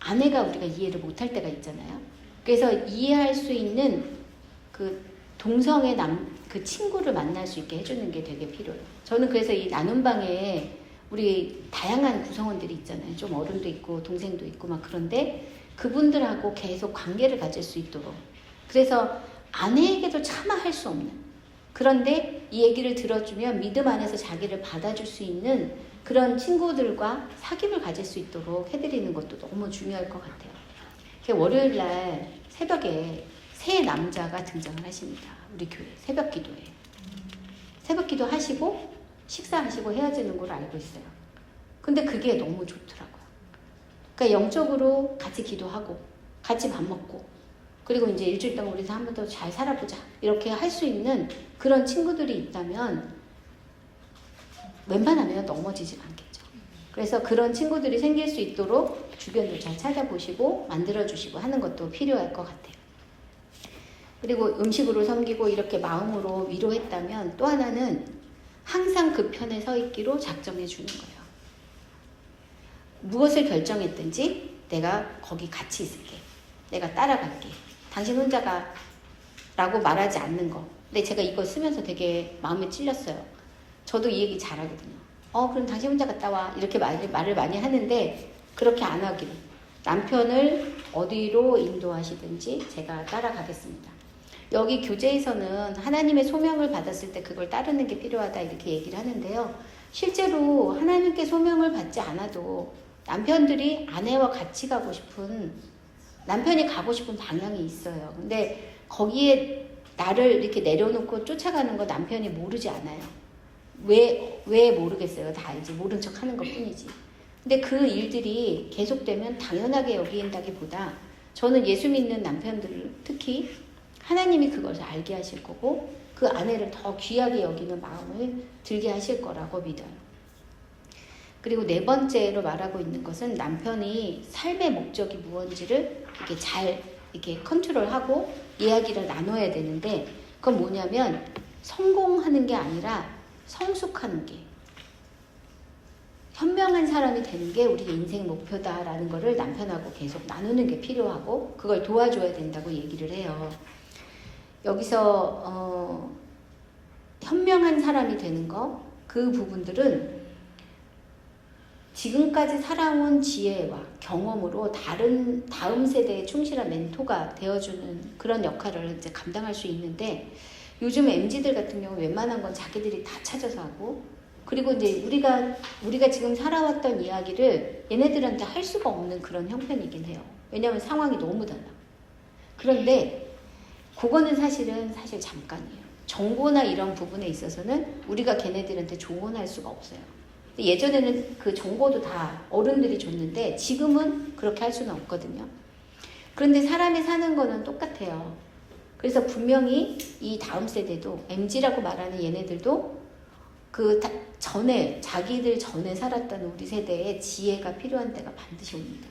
A: 아내가 우리가 이해를 못할 때가 있잖아요. 그래서 이해할 수 있는 그 동성의 그 친구를 만날 수 있게 해주는 게 되게 필요해요. 저는 그래서 이 나눔방에 우리 다양한 구성원들이 있잖아요. 좀 어른도 있고 동생도 있고 막 그런데 그분들하고 계속 관계를 가질 수 있도록. 그래서 아내에게도 차마 할 수 없는. 그런데 이 얘기를 들어주면 믿음 안에서 자기를 받아줄 수 있는 그런 친구들과 사귐을 가질 수 있도록 해드리는 것도 너무 중요할 것 같아요. 월요일 날 새벽에 새 남자가 등장을 하십니다. 우리 교회 새벽 기도에. 새벽 기도 하시고 식사하시고 헤어지는 걸 알고 있어요. 근데 그게 너무 좋더라고요. 그러니까 영적으로 같이 기도하고 같이 밥 먹고 그리고 이제 일주일 동안 우리 한 번 더 잘 살아보자 이렇게 할 수 있는 그런 친구들이 있다면 웬만하면 넘어지지 않겠죠. 그래서 그런 친구들이 생길 수 있도록 주변도 잘 찾아보시고 만들어주시고 하는 것도 필요할 것 같아요. 그리고 음식으로 섬기고 이렇게 마음으로 위로했다면 또 하나는 항상 그 편에 서 있기로 작정해 주는 거예요. 무엇을 결정했든지 내가 거기 같이 있을게. 내가 따라갈게. 당신 혼자가 라고 말하지 않는 거. 근데 제가 이거 쓰면서 되게 마음에 찔렸어요. 저도 이 얘기 잘하거든요. 그럼 당신 혼자 갔다 와. 이렇게 말을 많이 하는데 그렇게 안 하기로. 남편을 어디로 인도하시든지 제가 따라가겠습니다. 여기 교재에서는 하나님의 소명을 받았을 때 그걸 따르는 게 필요하다 이렇게 얘기를 하는데요. 실제로 하나님께 소명을 받지 않아도 남편들이 아내와 같이 가고 싶은 남편이 가고 싶은 방향이 있어요. 근데 거기에 나를 이렇게 내려놓고 쫓아가는 거 남편이 모르지 않아요. 왜 모르겠어요. 다 알지. 모른 척 하는 것 뿐이지. 근데 그 일들이 계속되면 당연하게 여긴다기보다 저는 예수 믿는 남편들 특히 하나님이 그것을 알게 하실 거고 그 아내를 더 귀하게 여기는 마음을 들게 하실 거라고 믿어요. 그리고 네 번째로 말하고 있는 것은 남편이 삶의 목적이 무엇인지를 이렇게 잘 이렇게 컨트롤하고 이야기를 나눠야 되는데 그건 뭐냐면 성공하는 게 아니라 성숙하는 게 현명한 사람이 되는 게 우리의 인생 목표다라는 거를 남편하고 계속 나누는 게 필요하고 그걸 도와줘야 된다고 얘기를 해요. 여기서 현명한 사람이 되는 거, 그 부분들은 지금까지 살아온 지혜와 경험으로 다음 세대에 충실한 멘토가 되어주는 그런 역할을 이제 감당할 수 있는데 요즘 MZ들 같은 경우 웬만한 건 자기들이 다 찾아서 하고 그리고 이제 우리가 지금 살아왔던 이야기를 얘네들한테 할 수가 없는 그런 형편이긴 해요. 왜냐하면 상황이 너무 달라. 그런데 그거는 사실 잠깐이에요. 정보나 이런 부분에 있어서는 우리가 걔네들한테 조언할 수가 없어요. 예전에는 그 정보도 다 어른들이 줬는데 지금은 그렇게 할 수는 없거든요. 그런데 사람이 사는 거는 똑같아요. 그래서 분명히 이 다음 세대도 MZ라고 말하는 얘네들도 그 전에 자기들 전에 살았던 우리 세대의 지혜가 필요한 때가 반드시 옵니다.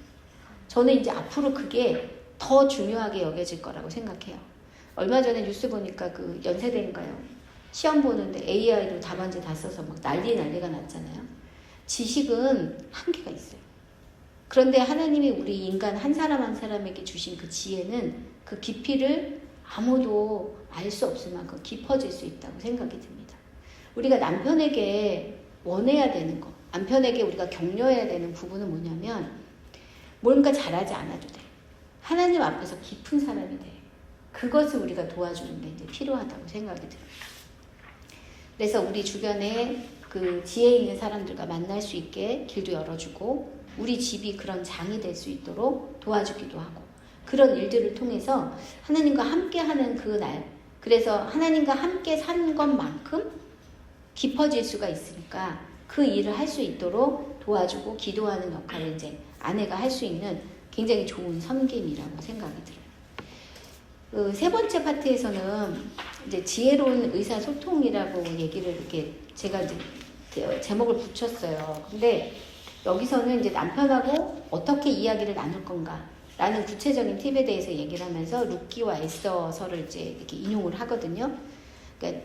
A: 저는 이제 앞으로 그게 더 중요하게 여겨질 거라고 생각해요. 얼마 전에 뉴스 보니까 그 연세대인가요? 시험 보는데 AI로 답안지 다 써서 막 난리가 났잖아요. 지식은 한계가 있어요. 그런데 하나님이 우리 인간 한 사람 한 사람에게 주신 그 지혜는 그 깊이를 아무도 알 수 없을 만큼 깊어질 수 있다고 생각이 듭니다. 우리가 남편에게 원해야 되는 거, 남편에게 우리가 격려해야 되는 부분은 뭐냐면 뭔가 잘하지 않아도 돼. 하나님 앞에서 깊은 사람이 돼. 그것을 우리가 도와주는 게 이제 필요하다고 생각이 들어요. 그래서 우리 주변에 그 지혜 있는 사람들과 만날 수 있게 길도 열어주고 우리 집이 그런 장이 될 수 있도록 도와주기도 하고 그런 일들을 통해서 하나님과 함께하는 그 날, 그래서 하나님과 함께 산 것만큼 깊어질 수가 있으니까 그 일을 할 수 있도록 도와주고 기도하는 역할을 이제 아내가 할 수 있는 굉장히 좋은 섬김이라고 생각이 들어요. 그 세 번째 파트에서는 이제 지혜로운 의사소통이라고 얘기를 이렇게 제가 이제 제목을 붙였어요. 근데 여기서는 이제 남편하고 어떻게 이야기를 나눌 건가 라는 구체적인 팁에 대해서 얘기를 하면서 룻기와 에스더서를 이제 이렇게 인용을 하거든요. 그러니까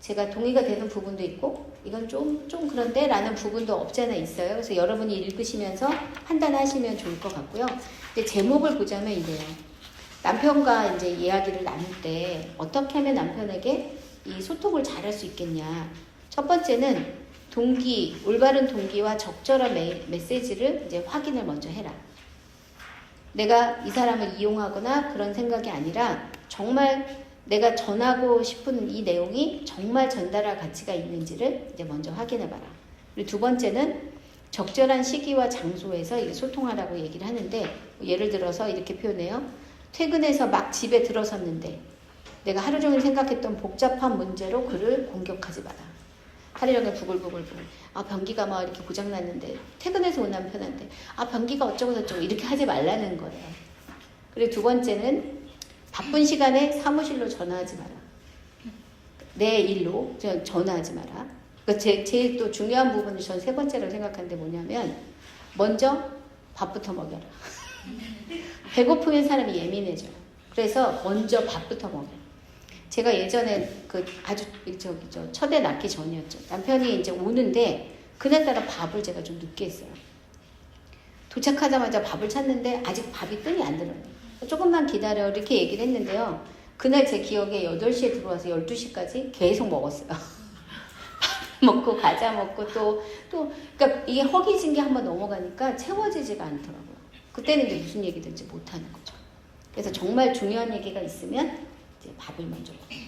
A: 제가 동의가 되는 부분도 있고 이건 좀 그런데 라는 부분도 없지 않아 있어요. 그래서 여러분이 읽으시면서 판단하시면 좋을 것 같고요. 이제 제목을 보자면 이래요. 남편과 이제 이야기를 나눌 때 어떻게 하면 남편에게 이 소통을 잘할 수 있겠냐. 첫 번째는 올바른 동기와 적절한 메시지를 이제 확인을 먼저 해라. 내가 이 사람을 이용하거나 그런 생각이 아니라 정말 내가 전하고 싶은 이 내용이 정말 전달할 가치가 있는지를 이제 먼저 확인해봐라. 그리고 두 번째는 적절한 시기와 장소에서 소통하라고 얘기를 하는데 예를 들어서 이렇게 표현해요. 퇴근해서 막 집에 들어섰는데 내가 하루 종일 생각했던 복잡한 문제로 그를 공격하지 마라. 하루 종일 부글부글. 변기가 막 이렇게 고장났는데 퇴근해서 온 남편한테 변기가 어쩌고 저쩌고 이렇게 하지 말라는 거예요. 그리고 두 번째는 바쁜 시간에 사무실로 전화하지 마라. 내 일로 전화하지 마라. 그러니까 제일 또 중요한 부분이 전 세 번째라고 생각하는데 뭐냐면 먼저 밥부터 먹여라. 배고프면 사람이 예민해져요. 그래서 먼저 밥부터 먹여라. 제가 예전에 첫애 낳기 전이었죠. 남편이 이제 오는데 그날따라 밥을 제가 좀 늦게 했어요. 도착하자마자 밥을 찾는데 아직 밥이 뜸이 안 들어요. 조금만 기다려 이렇게 얘기를 했는데요. 그날 제 기억에 8시에 들어와서 12시까지 계속 먹었어요. 밥 먹고 과자 먹고 그러니까 이게 허기진 게 한번 넘어가니까 채워지지가 않더라고요. 그때는 이제 무슨 얘기든지 못하는 거죠. 그래서 정말 중요한 얘기가 있으면 이제 밥을 먼저 먹어요.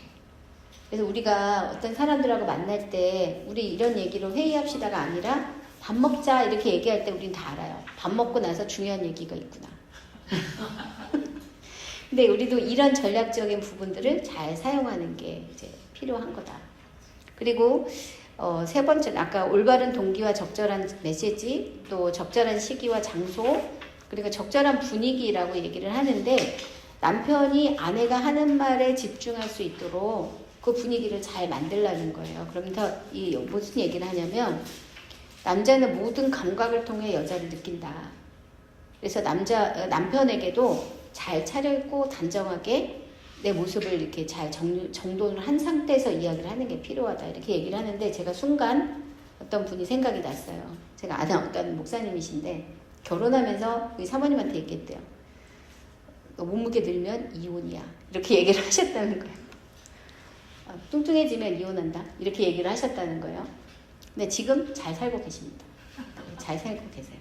A: 그래서 우리가 어떤 사람들하고 만날 때 우리 이런 얘기로 회의합시다가 아니라 밥 먹자 이렇게 얘기할 때 우린 다 알아요. 밥 먹고 나서 중요한 얘기가 있구나. 근데 우리도 이런 전략적인 부분들을 잘 사용하는 게 이제 필요한 거다. 그리고 세 번째는 아까 올바른 동기와 적절한 메시지, 또 적절한 시기와 장소, 그리고 적절한 분위기라고 얘기를 하는데 남편이 아내가 하는 말에 집중할 수 있도록 그 분위기를 잘 만들라는 거예요. 그러면서 무슨 얘기를 하냐면 남자는 모든 감각을 통해 여자를 느낀다. 그래서 남편에게도 잘 차려입고 단정하게 내 모습을 이렇게 잘 정돈을 한 상태에서 이야기를 하는 게 필요하다. 이렇게 얘기를 하는데 제가 순간 어떤 분이 생각이 났어요. 제가 아는 어떤 목사님이신데 결혼하면서 우리 사모님한테 얘기했대요. 너 몸무게 늘면 이혼이야. 이렇게 얘기를 하셨다는 거예요. 뚱뚱해지면 이혼한다. 이렇게 얘기를 하셨다는 거예요. 근데 지금 잘 살고 계십니다. 잘 살고 계세요.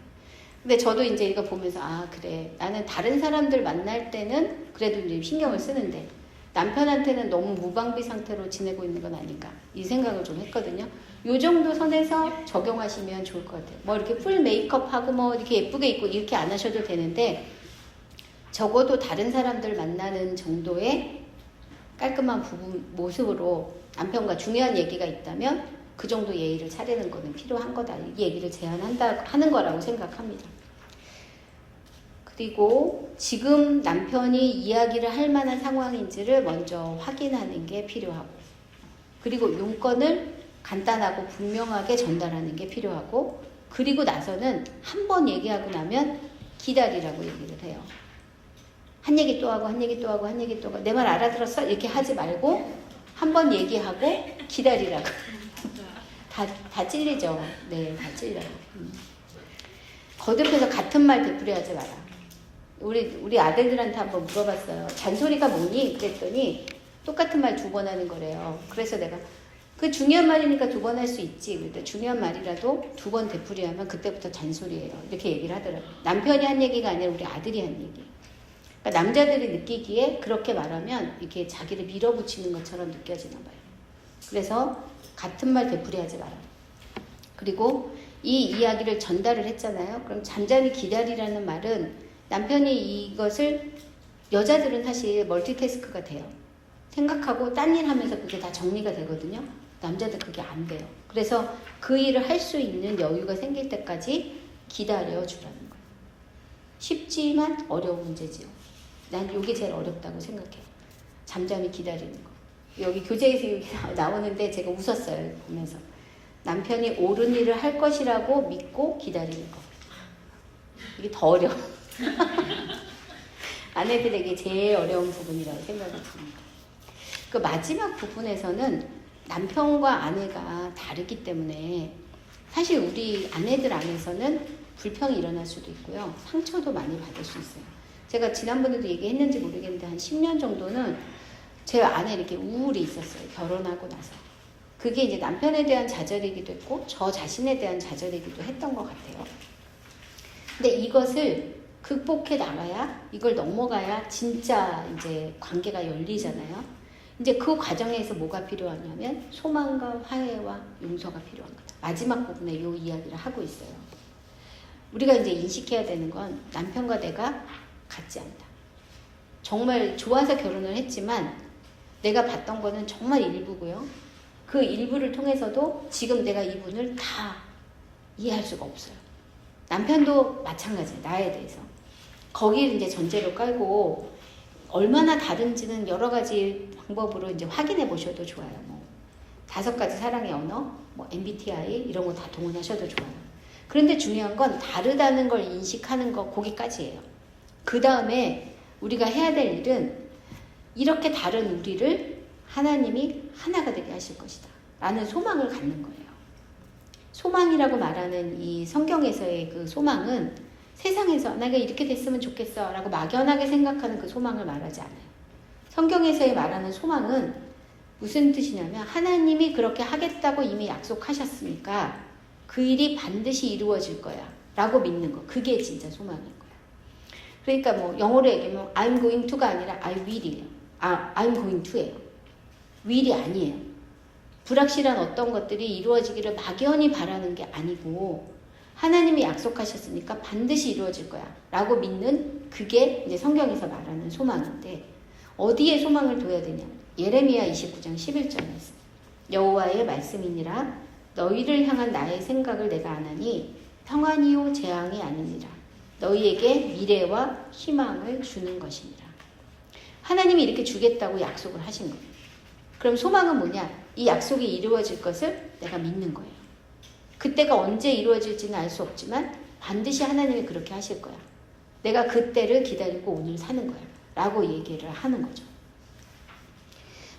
A: 근데 저도 이제 이거 보면서 그래 나는 다른 사람들 만날 때는 그래도 이제 신경을 쓰는데 남편한테는 너무 무방비 상태로 지내고 있는 건 아닌가 이 생각을 좀 했거든요. 요 정도 선에서 적용하시면 좋을 것 같아요. 뭐 이렇게 풀 메이크업하고 뭐 이렇게 예쁘게 입고 이렇게 안 하셔도 되는데 적어도 다른 사람들 만나는 정도의 깔끔한 부부 모습으로 남편과 중요한 얘기가 있다면 그 정도 예의를 차리는 거는 필요한 거다. 이 얘기를 제안한다 하는 거라고 생각합니다. 그리고 지금 남편이 이야기를 할 만한 상황인지를 먼저 확인하는 게 필요하고, 그리고 용건을 간단하고 분명하게 전달하는 게 필요하고, 그리고 나서는 한 번 얘기하고 나면 기다리라고 얘기를 해요. 한 얘기 또 하고 한 얘기 또 하고 한 얘기 또 하고 내 말 알아들었어? 이렇게 하지 말고 한 번 얘기하고 기다리라고. 다 찔리죠. 네, 다 찔려요. 거듭해서 같은 말 되풀이하지 마라. 우리 아들들한테 한번 물어봤어요. 잔소리가 뭐니? 그랬더니 똑같은 말 2번 하는 거래요. 그래서 내가 그 중요한 말이니까 2번 할 수 있지. 그때 중요한 말이라도 2번 되풀이하면 그때부터 잔소리예요. 이렇게 얘기를 하더라고요. 남편이 한 얘기가 아니라 우리 아들이 한 얘기. 그러니까 남자들이 느끼기에 그렇게 말하면 이렇게 자기를 밀어붙이는 것처럼 느껴지나 봐요. 그래서 같은 말 되풀이하지 마라. 그리고 이 이야기를 전달을 했잖아요. 그럼 잠잠히 기다리라는 말은 남편이 이것을, 여자들은 사실 멀티태스크가 돼요. 생각하고 딴 일 하면서 그게 다 정리가 되거든요. 남자들 그게 안 돼요. 그래서 그 일을 할 수 있는 여유가 생길 때까지 기다려주라는 거예요. 쉽지만 어려운 문제지요. 난 이게 제일 어렵다고 생각해요. 잠잠히 기다리는 거. 여기 교재에서 여기 나오는데 제가 웃었어요. 보면서. 남편이 옳은 일을 할 것이라고 믿고 기다리는 거. 이게 더 어려워. 아내들에게 제일 어려운 부분이라고 생각이 듭니다. 그 마지막 부분에서는 남편과 아내가 다르기 때문에 사실 우리 아내들 안에서는 불평이 일어날 수도 있고요. 상처도 많이 받을 수 있어요. 제가 지난번에도 얘기했는지 모르겠는데 한 10년 정도는 제 안에 이렇게 우울이 있었어요. 결혼하고 나서. 그게 이제 남편에 대한 좌절이기도 했고 저 자신에 대한 좌절이기도 했던 것 같아요. 근데 이것을 극복해 나가야, 이걸 넘어가야 진짜 이제 관계가 열리잖아요. 이제 그 과정에서 뭐가 필요하냐면 소망과 화해와 용서가 필요한 거죠. 마지막 부분에 이 이야기를 하고 있어요. 우리가 이제 인식해야 되는 건 남편과 내가 같지 않다. 정말 좋아서 결혼을 했지만 내가 봤던 거는 정말 일부고요. 그 일부를 통해서도 지금 내가 이분을 다 이해할 수가 없어요. 남편도 마찬가지예요. 나에 대해서. 거기를 이제 전제로 깔고 얼마나 다른지는 여러 가지 방법으로 이제 확인해 보셔도 좋아요. 뭐 5가지 사랑의 언어, 뭐 MBTI 이런 거 다 동원하셔도 좋아요. 그런데 중요한 건 다르다는 걸 인식하는 거, 거기까지예요. 그 다음에 우리가 해야 될 일은 이렇게 다른 우리를 하나님이 하나가 되게 하실 것이다 라는 소망을 갖는 거예요. 소망이라고 말하는 이 성경에서의 그 소망은 세상에서 내가 이렇게 됐으면 좋겠어 라고 막연하게 생각하는 그 소망을 말하지 않아요. 성경에서의 말하는 소망은 무슨 뜻이냐면 하나님이 그렇게 하겠다고 이미 약속하셨으니까 그 일이 반드시 이루어질 거야 라고 믿는 거. 그게 진짜 소망인 거예요. 그러니까 뭐 영어로 얘기하면 I'm going to가 아니라 I will이에요. I'm going to예요. will이 아니에요. 불확실한 어떤 것들이 이루어지기를 막연히 바라는 게 아니고 하나님이 약속하셨으니까 반드시 이루어질 거야 라고 믿는, 그게 이제 성경에서 말하는 소망인데 어디에 소망을 둬야 되냐. 예레미야 29장 11절 말씀. 여호와의 말씀이니라 너희를 향한 나의 생각을 내가 아나니 평안이요 재앙이 아니니라 너희에게 미래와 희망을 주는 것이니라. 하나님이 이렇게 주겠다고 약속을 하신 거예요. 그럼 소망은 뭐냐? 이 약속이 이루어질 것을 내가 믿는 거예요. 그때가 언제 이루어질지는 알 수 없지만 반드시 하나님이 그렇게 하실 거야. 내가 그때를 기다리고 오늘 사는 거야 라고 얘기를 하는 거죠.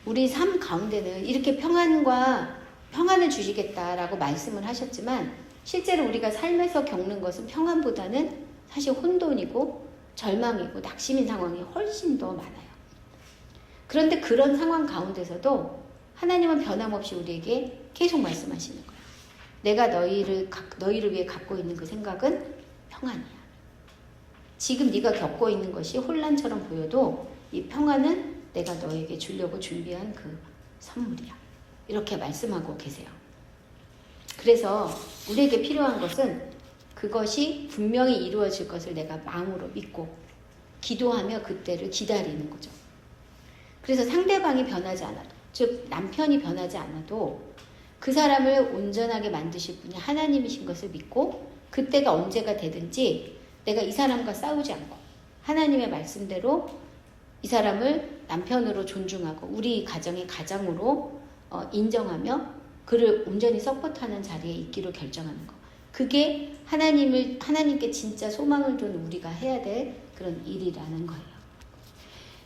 A: 우리 삶 가운데는 이렇게 평안을 주시겠다라고 말씀을 하셨지만 실제로 우리가 삶에서 겪는 것은 평안보다는 사실 혼돈이고 절망이고 낙심인 상황이 훨씬 더 많아요. 그런데 그런 상황 가운데서도 하나님은 변함없이 우리에게 계속 말씀하시는 거예요. 내가 너희를 위해 갖고 있는 그 생각은 평안이야. 지금 네가 겪고 있는 것이 혼란처럼 보여도 이 평안은 내가 너에게 주려고 준비한 그 선물이야. 이렇게 말씀하고 계세요. 그래서 우리에게 필요한 것은 그것이 분명히 이루어질 것을 내가 마음으로 믿고 기도하며 그때를 기다리는 거죠. 그래서 상대방이 변하지 않아도, 즉 남편이 변하지 않아도 그 사람을 온전하게 만드실 분이 하나님이신 것을 믿고 그때가 언제가 되든지 내가 이 사람과 싸우지 않고 하나님의 말씀대로 이 사람을 남편으로 존중하고 우리 가정의 가장으로 인정하며 그를 온전히 서포트하는 자리에 있기로 결정하는 거. 그게 하나님께 진짜 소망을 둔 우리가 해야 될 그런 일이라는 거예요.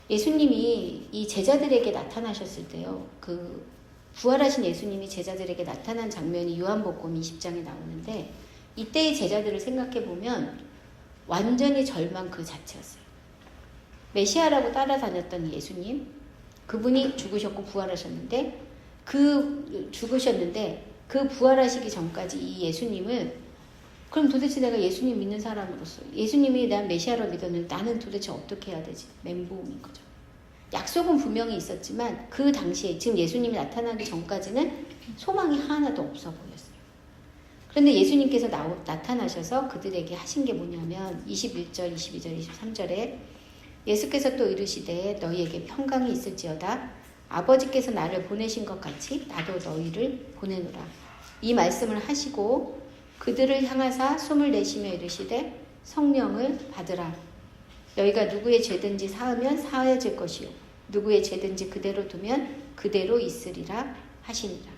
A: 예수님이 이 제자들에게 나타나셨을 때요. 그 부활하신 예수님이 제자들에게 나타난 장면이 요한복음 20장에 나오는데 이때의 제자들을 생각해 보면 완전히 절망 그 자체였어요. 메시아라고 따라다녔던 예수님, 그분이 죽으셨고 부활하셨는데 죽으셨는데 그 부활하시기 전까지 이 예수님을 그럼 도대체 내가 예수님 믿는 사람으로서 예수님이 난 메시아로 믿었는데 나는 도대체 어떻게 해야 되지? 멘붕인 거죠. 약속은 분명히 있었지만 그 당시에 지금 예수님이 나타나기 전까지는 소망이 하나도 없어 보였어요. 그런데 예수님께서 나타나셔서 그들에게 하신 게 뭐냐면 21절, 22절, 23절에 예수께서 또 이르시되 너희에게 평강이 있을지어다 아버지께서 나를 보내신 것 같이 나도 너희를 보내노라. 이 말씀을 하시고 그들을 향하사 숨을 내쉬며 이르시되 성령을 받으라. 너희가 누구의 죄든지 사하면 사해질 것이요 누구의 죄든지 그대로 두면 그대로 있으리라 하시니라.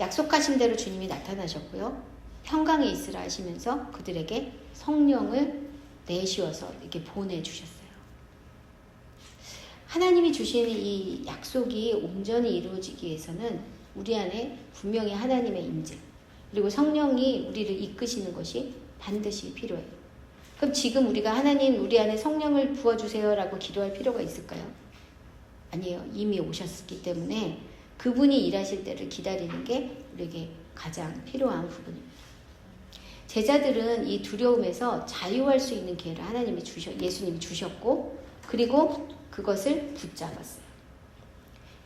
A: 약속하신 대로 주님이 나타나셨고요. 평강에 있으라 하시면서 그들에게 성령을 내쉬어서 이렇게 보내주셨어요. 하나님이 주신 이 약속이 온전히 이루어지기 위해서는 우리 안에 분명히 하나님의 임재 그리고 성령이 우리를 이끄시는 것이 반드시 필요해요. 그럼 지금 우리가 하나님 우리 안에 성령을 부어주세요 라고 기도할 필요가 있을까요? 아니에요. 이미 오셨기 때문에 그분이 일하실 때를 기다리는 게 우리에게 가장 필요한 부분입니다. 제자들은 이 두려움에서 자유할 수 있는 기회를 예수님이 주셨고 그리고 그것을 붙잡았어요.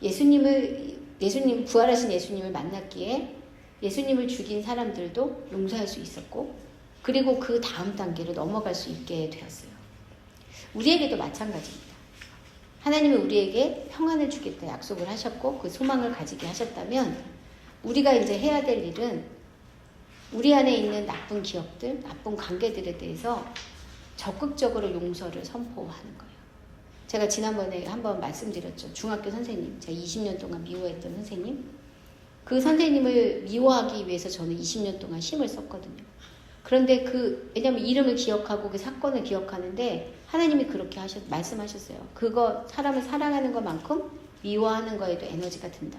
A: 예수님 부활하신 예수님을 만났기에 예수님을 죽인 사람들도 용서할 수 있었고 그리고 그 다음 단계로 넘어갈 수 있게 되었어요. 우리에게도 마찬가지입니다. 하나님이 우리에게 평안을 주겠다 약속을 하셨고 그 소망을 가지게 하셨다면 우리가 이제 해야 될 일은 우리 안에 있는 나쁜 기억들, 나쁜 관계들에 대해서 적극적으로 용서를 선포하는 거예요. 제가 지난번에 한번 말씀드렸죠. 중학교 선생님, 제가 20년 동안 미워했던 선생님. 그 선생님을 미워하기 위해서 저는 20년 동안 힘을 썼거든요. 그런데 왜냐면 이름을 기억하고 그 사건을 기억하는데 하나님이 그렇게 말씀하셨어요. 그거 사람을 사랑하는 것만큼 미워하는 거에도 에너지가 든다.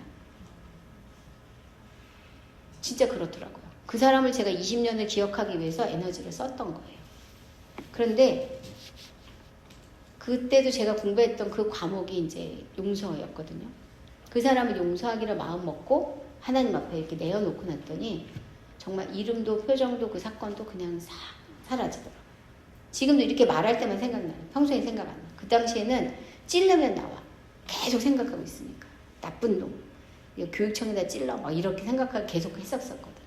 A: 진짜 그렇더라고요. 그 사람을 제가 20년을 기억하기 위해서 에너지를 썼던 거예요. 그런데 그때도 제가 공부했던 그 과목이 이제 용서였거든요. 그 사람을 용서하기로 마음 먹고 하나님 앞에 이렇게 내어놓고 났더니 정말 이름도 표정도 그 사건도 그냥 싹 사라지더라고요. 지금도 이렇게 말할 때만 생각나요. 평소에 생각 안 나요. 그 당시에는 찔르면 나와. 계속 생각하고 있으니까. 나쁜 놈. 교육청에다 찔러. 막 이렇게 생각하고 계속 했었거든.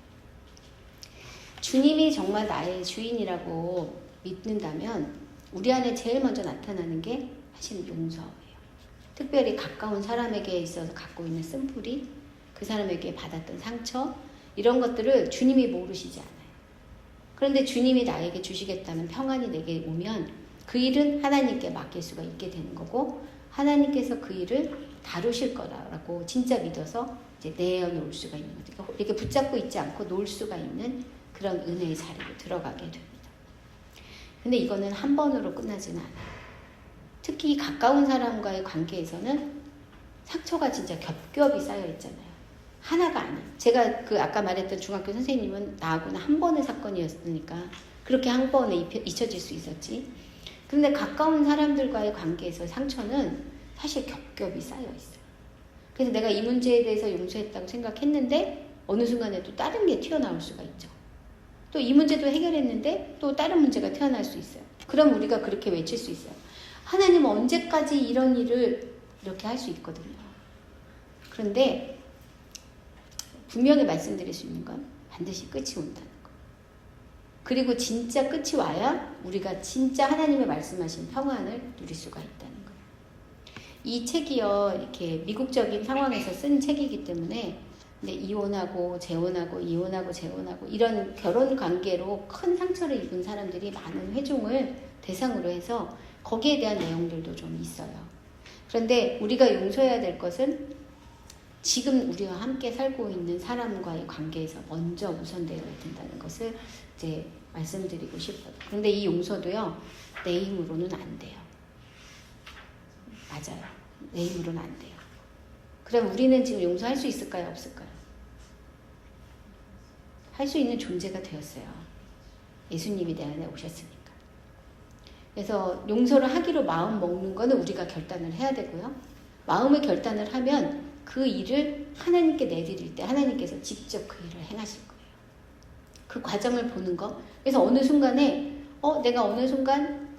A: 주님이 정말 나의 주인이라고 믿는다면 우리 안에 제일 먼저 나타나는 게 사실은 용서예요. 특별히 가까운 사람에게 있어서 갖고 있는 쓴뿌리, 그 사람에게 받았던 상처 이런 것들을 주님이 모르시지 않아요. 그런데 주님이 나에게 주시겠다는 평안이 내게 오면 그 일은 하나님께 맡길 수가 있게 되는 거고 하나님께서 그 일을 다루실 거라고 진짜 믿어서 이제 내어놓을 수가 있는 거죠. 이렇게 붙잡고 있지 않고 놓을 수가 있는 그런 은혜의 자리로 들어가게 됩니다. 근데 이거는 한 번으로 끝나지는 않아요. 특히 가까운 사람과의 관계에서는 상처가 진짜 겹겹이 쌓여 있잖아요. 하나가 아니에요. 제가 아까 말했던 중학교 선생님은 나하고는 한 번의 사건이었으니까 그렇게 한 번에 잊혀질 수 있었지. 근데 가까운 사람들과의 관계에서 상처는 사실 겹겹이 쌓여 있어요. 그래서 내가 이 문제에 대해서 용서했다고 생각했는데 어느 순간에 또 다른 게 튀어나올 수가 있죠. 또 이 문제도 해결했는데 또 다른 문제가 태어날 수 있어요. 그럼 우리가 그렇게 외칠 수 있어요. 하나님은 언제까지 이런 일을 이렇게 할 수 있거든요. 그런데 분명히 말씀드릴 수 있는 건 반드시 끝이 온다는 거. 그리고 진짜 끝이 와야 우리가 진짜 하나님의 말씀하신 평안을 누릴 수가 있다는 거예요. 이 책이요, 이렇게 미국적인 상황에서 쓴 책이기 때문에, 근데 이혼하고 재혼하고 이혼하고 재혼하고 이런 결혼 관계로 큰 상처를 입은 사람들이 많은 회중을 대상으로 해서 거기에 대한 내용들도 좀 있어요. 그런데 우리가 용서해야 될 것은 지금 우리와 함께 살고 있는 사람과의 관계에서 먼저 우선되어야 된다는 것을 이제 말씀드리고 싶어요. 그런데 이 용서도요, 내 힘으로는 안 돼요. 맞아요. 내 힘으로는 안 돼요. 그럼 우리는 지금 용서할 수 있을까요? 없을까요? 할 수 있는 존재가 되었어요. 예수님이 내 안에 오셨으니까. 그래서 용서를 하기로 마음 먹는 거는 우리가 결단을 해야 되고요. 마음의 결단을 하면 그 일을 하나님께 내드릴 때 하나님께서 직접 그 일을 행하실 거예요. 그 과정을 보는 거. 그래서 어느 순간에 내가 어느 순간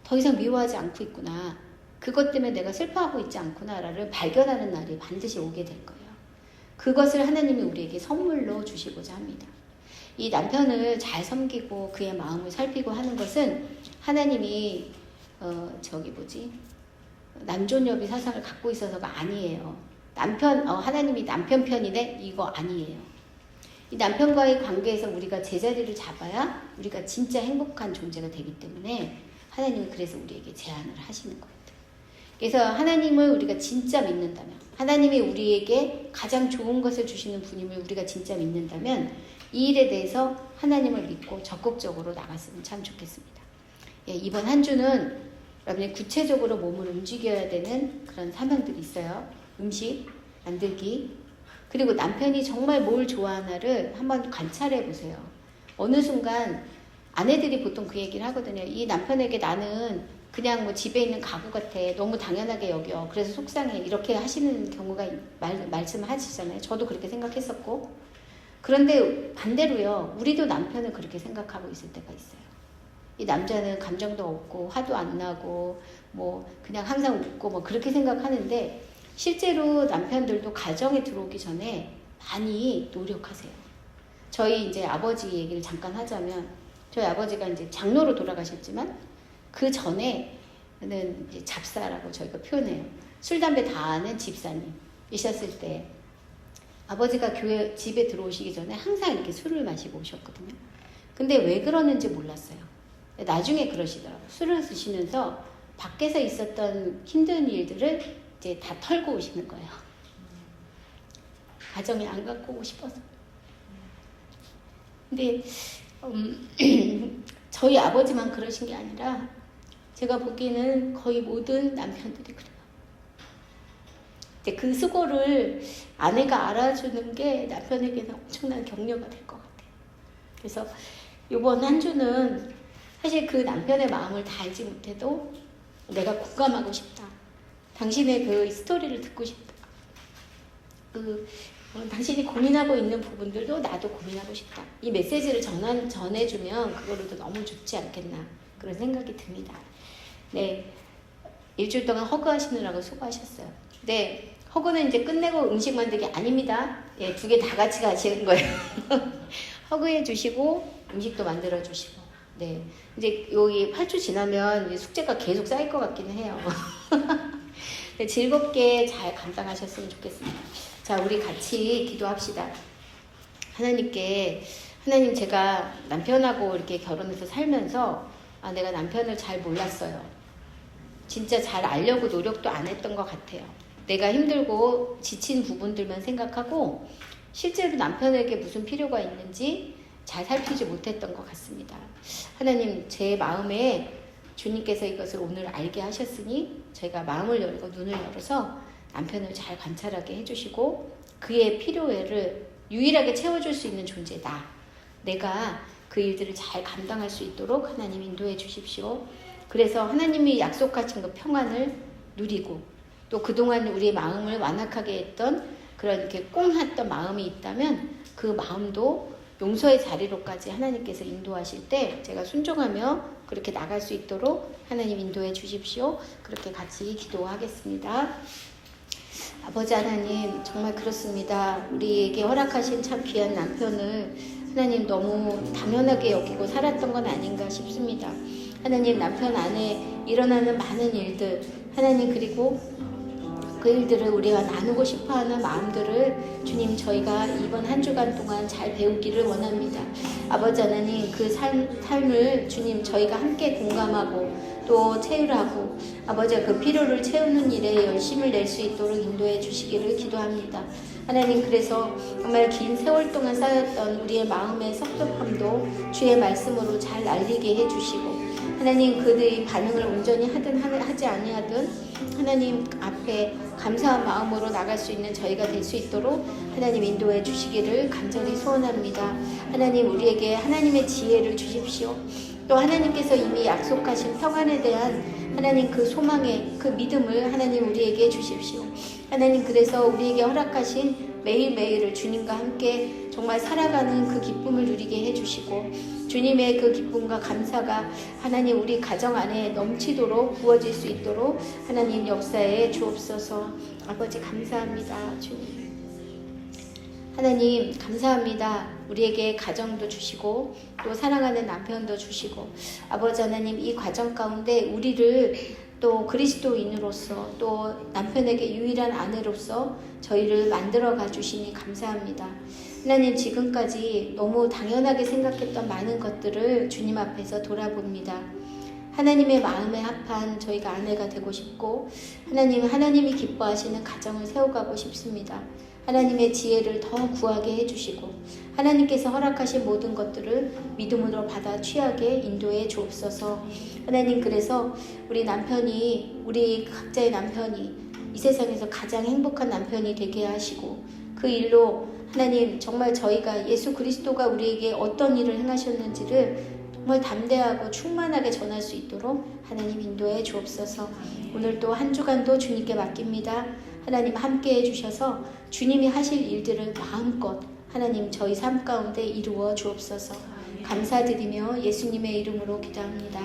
A: 더 이상 미워하지 않고 있구나. 그것 때문에 내가 슬퍼하고 있지 않구나를 발견하는 날이 반드시 오게 될 거예요. 그것을 하나님이 우리에게 선물로 주시고자 합니다. 이 남편을 잘 섬기고 그의 마음을 살피고 하는 것은 하나님이 남존여비 사상을 갖고 있어서가 아니에요. 하나님이 남편 편이네? 이거 아니에요. 이 남편과의 관계에서 우리가 제자리를 잡아야 우리가 진짜 행복한 존재가 되기 때문에 하나님은 그래서 우리에게 제안을 하시는 거예요. 그래서 하나님을 우리가 진짜 믿는다면, 하나님이 우리에게 가장 좋은 것을 주시는 분임을 우리가 진짜 믿는다면 이 일에 대해서 하나님을 믿고 적극적으로 나갔으면 참 좋겠습니다. 이번 한 주는 여러분이 구체적으로 몸을 움직여야 되는 그런 사명들이 있어요. 음식, 만들기, 그리고 남편이 정말 뭘 좋아하나를 한번 관찰해 보세요. 어느 순간 아내들이 보통 그 얘기를 하거든요. 이 남편에게 나는 그냥 뭐 집에 있는 가구 같아. 너무 당연하게 여겨. 그래서 속상해. 이렇게 하시는 경우가 말씀을 하시잖아요. 저도 그렇게 생각했었고. 그런데 반대로요. 우리도 남편을 그렇게 생각하고 있을 때가 있어요. 이 남자는 감정도 없고 화도 안 나고 뭐 그냥 항상 웃고 뭐 그렇게 생각하는데 실제로 남편들도 가정에 들어오기 전에 많이 노력하세요. 저희 이제 아버지 얘기를 잠깐 하자면 저희 아버지가 이제 장로로 돌아가셨지만 그 전에는 이제 잡사라고 저희가 표현해요. 술, 담배 다 아는 집사님이셨을 때 아버지가 집에 들어오시기 전에 항상 이렇게 술을 마시고 오셨거든요. 근데 왜 그러는지 몰랐어요. 나중에 그러시더라고요. 술을 드시면서 밖에서 있었던 힘든 일들을 이제 다 털고 오시는 거예요. 가정에 안 갖고 오고 싶어서. 근데 저희 아버지만 그러신 게 아니라 제가 보기에는 거의 모든 남편들이 그래요. 근데 그 수고를 아내가 알아주는 게 남편에게는 엄청난 격려가 될 것 같아요. 그래서 이번 한 주는 사실 그 남편의 마음을 다 알지 못해도 내가 공감하고 싶다. 당신의 그 스토리를 듣고 싶다. 당신이 고민하고 있는 부분들도 나도 고민하고 싶다. 이 메시지를 전해주면 그거로도 너무 좋지 않겠나 그런 생각이 듭니다. 네, 일주일 동안 허그하시느라고 수고하셨어요. 네, 허그는 이제 끝내고 음식 만들기 아닙니다. 예, 두 개 다 같이 가시는 거예요. 허그해 주시고 음식도 만들어 주시고. 네, 이제 여기 8주 지나면 이제 숙제가 계속 쌓일 것 같기는 해요. 네, 즐겁게 잘 감당하셨으면 좋겠습니다. 자, 우리 같이 기도합시다. 하나님 제가 남편하고 이렇게 결혼해서 살면서 내가 남편을 잘 몰랐어요. 진짜 잘 알려고 노력도 안 했던 것 같아요. 내가 힘들고 지친 부분들만 생각하고 실제로 남편에게 무슨 필요가 있는지 잘 살피지 못했던 것 같습니다. 하나님, 제 마음에 주님께서 이것을 오늘 알게 하셨으니 제가 마음을 열고 눈을 열어서 남편을 잘 관찰하게 해주시고 그의 필요를 유일하게 채워줄 수 있는 존재다. 내가 그 일들을 잘 감당할 수 있도록 하나님 인도해 주십시오. 그래서 하나님이 약속하신 그 평안을 누리고 또 그동안 우리의 마음을 완악하게 했던 그런 이렇게 꽁했던 마음이 있다면 그 마음도 용서의 자리로까지 하나님께서 인도하실 때 제가 순종하며 그렇게 나갈 수 있도록 하나님 인도해 주십시오. 그렇게 같이 기도하겠습니다. 아버지 하나님, 정말 그렇습니다. 우리에게 허락하신 참 귀한 남편을 하나님 너무 당연하게 여기고 살았던 건 아닌가 싶습니다. 하나님, 남편 안에 일어나는 많은 일들 하나님, 그리고 그 일들을 우리가 나누고 싶어하는 마음들을 주님 저희가 이번 한 주간 동안 잘 배우기를 원합니다. 아버지 하나님, 그 삶을 주님 저희가 함께 공감하고 또 체휼하고 아버지가 그 필요를 채우는 일에 열심을 낼 수 있도록 인도해 주시기를 기도합니다. 하나님, 그래서 정말 긴 세월 동안 쌓였던 우리의 마음의 섭섭함도 주의 말씀으로 잘 알리게 해주시고, 하나님 그들이 반응을 온전히 하든 하지 아니하든 하나님 앞에 감사한 마음으로 나갈 수 있는 저희가 될 수 있도록 하나님 인도해 주시기를 간절히 소원합니다. 하나님, 우리에게 하나님의 지혜를 주십시오. 또 하나님께서 이미 약속하신 평안에 대한 하나님 그 소망의 그 믿음을 하나님 우리에게 주십시오. 하나님, 그래서 우리에게 허락하신 매일매일을 주님과 함께 정말 살아가는 그 기쁨을 누리게 해주시고, 주님의 그 기쁨과 감사가 하나님 우리 가정 안에 넘치도록 부어질 수 있도록 하나님 역사에 주옵소서. 아버지 감사합니다. 주님 하나님 감사합니다. 우리에게 가정도 주시고 또 사랑하는 남편도 주시고, 아버지 하나님 이 과정 가운데 우리를 또 그리스도인으로서 또 남편에게 유일한 아내로서 저희를 만들어 가주시니 감사합니다. 하나님, 지금까지 너무 당연하게 생각했던 많은 것들을 주님 앞에서 돌아봅니다. 하나님의 마음에 합한 저희가 아내가 되고 싶고, 하나님이 기뻐하시는 가정을 세워가고 싶습니다. 하나님의 지혜를 더 구하게 해주시고, 하나님께서 허락하신 모든 것들을 믿음으로 받아 취하게 인도해 주옵소서. 하나님, 그래서 우리 각자의 남편이 이 세상에서 가장 행복한 남편이 되게 하시고, 그 일로 하나님 정말 저희가 예수 그리스도가 우리에게 어떤 일을 행하셨는지를 정말 담대하고 충만하게 전할 수 있도록 하나님 인도해 주옵소서. 오늘 또 한 주간도 주님께 맡깁니다. 하나님 함께 해주셔서 주님이 하실 일들을 마음껏 하나님 저희 삶 가운데 이루어 주옵소서. 감사드리며 예수님의 이름으로 기도합니다.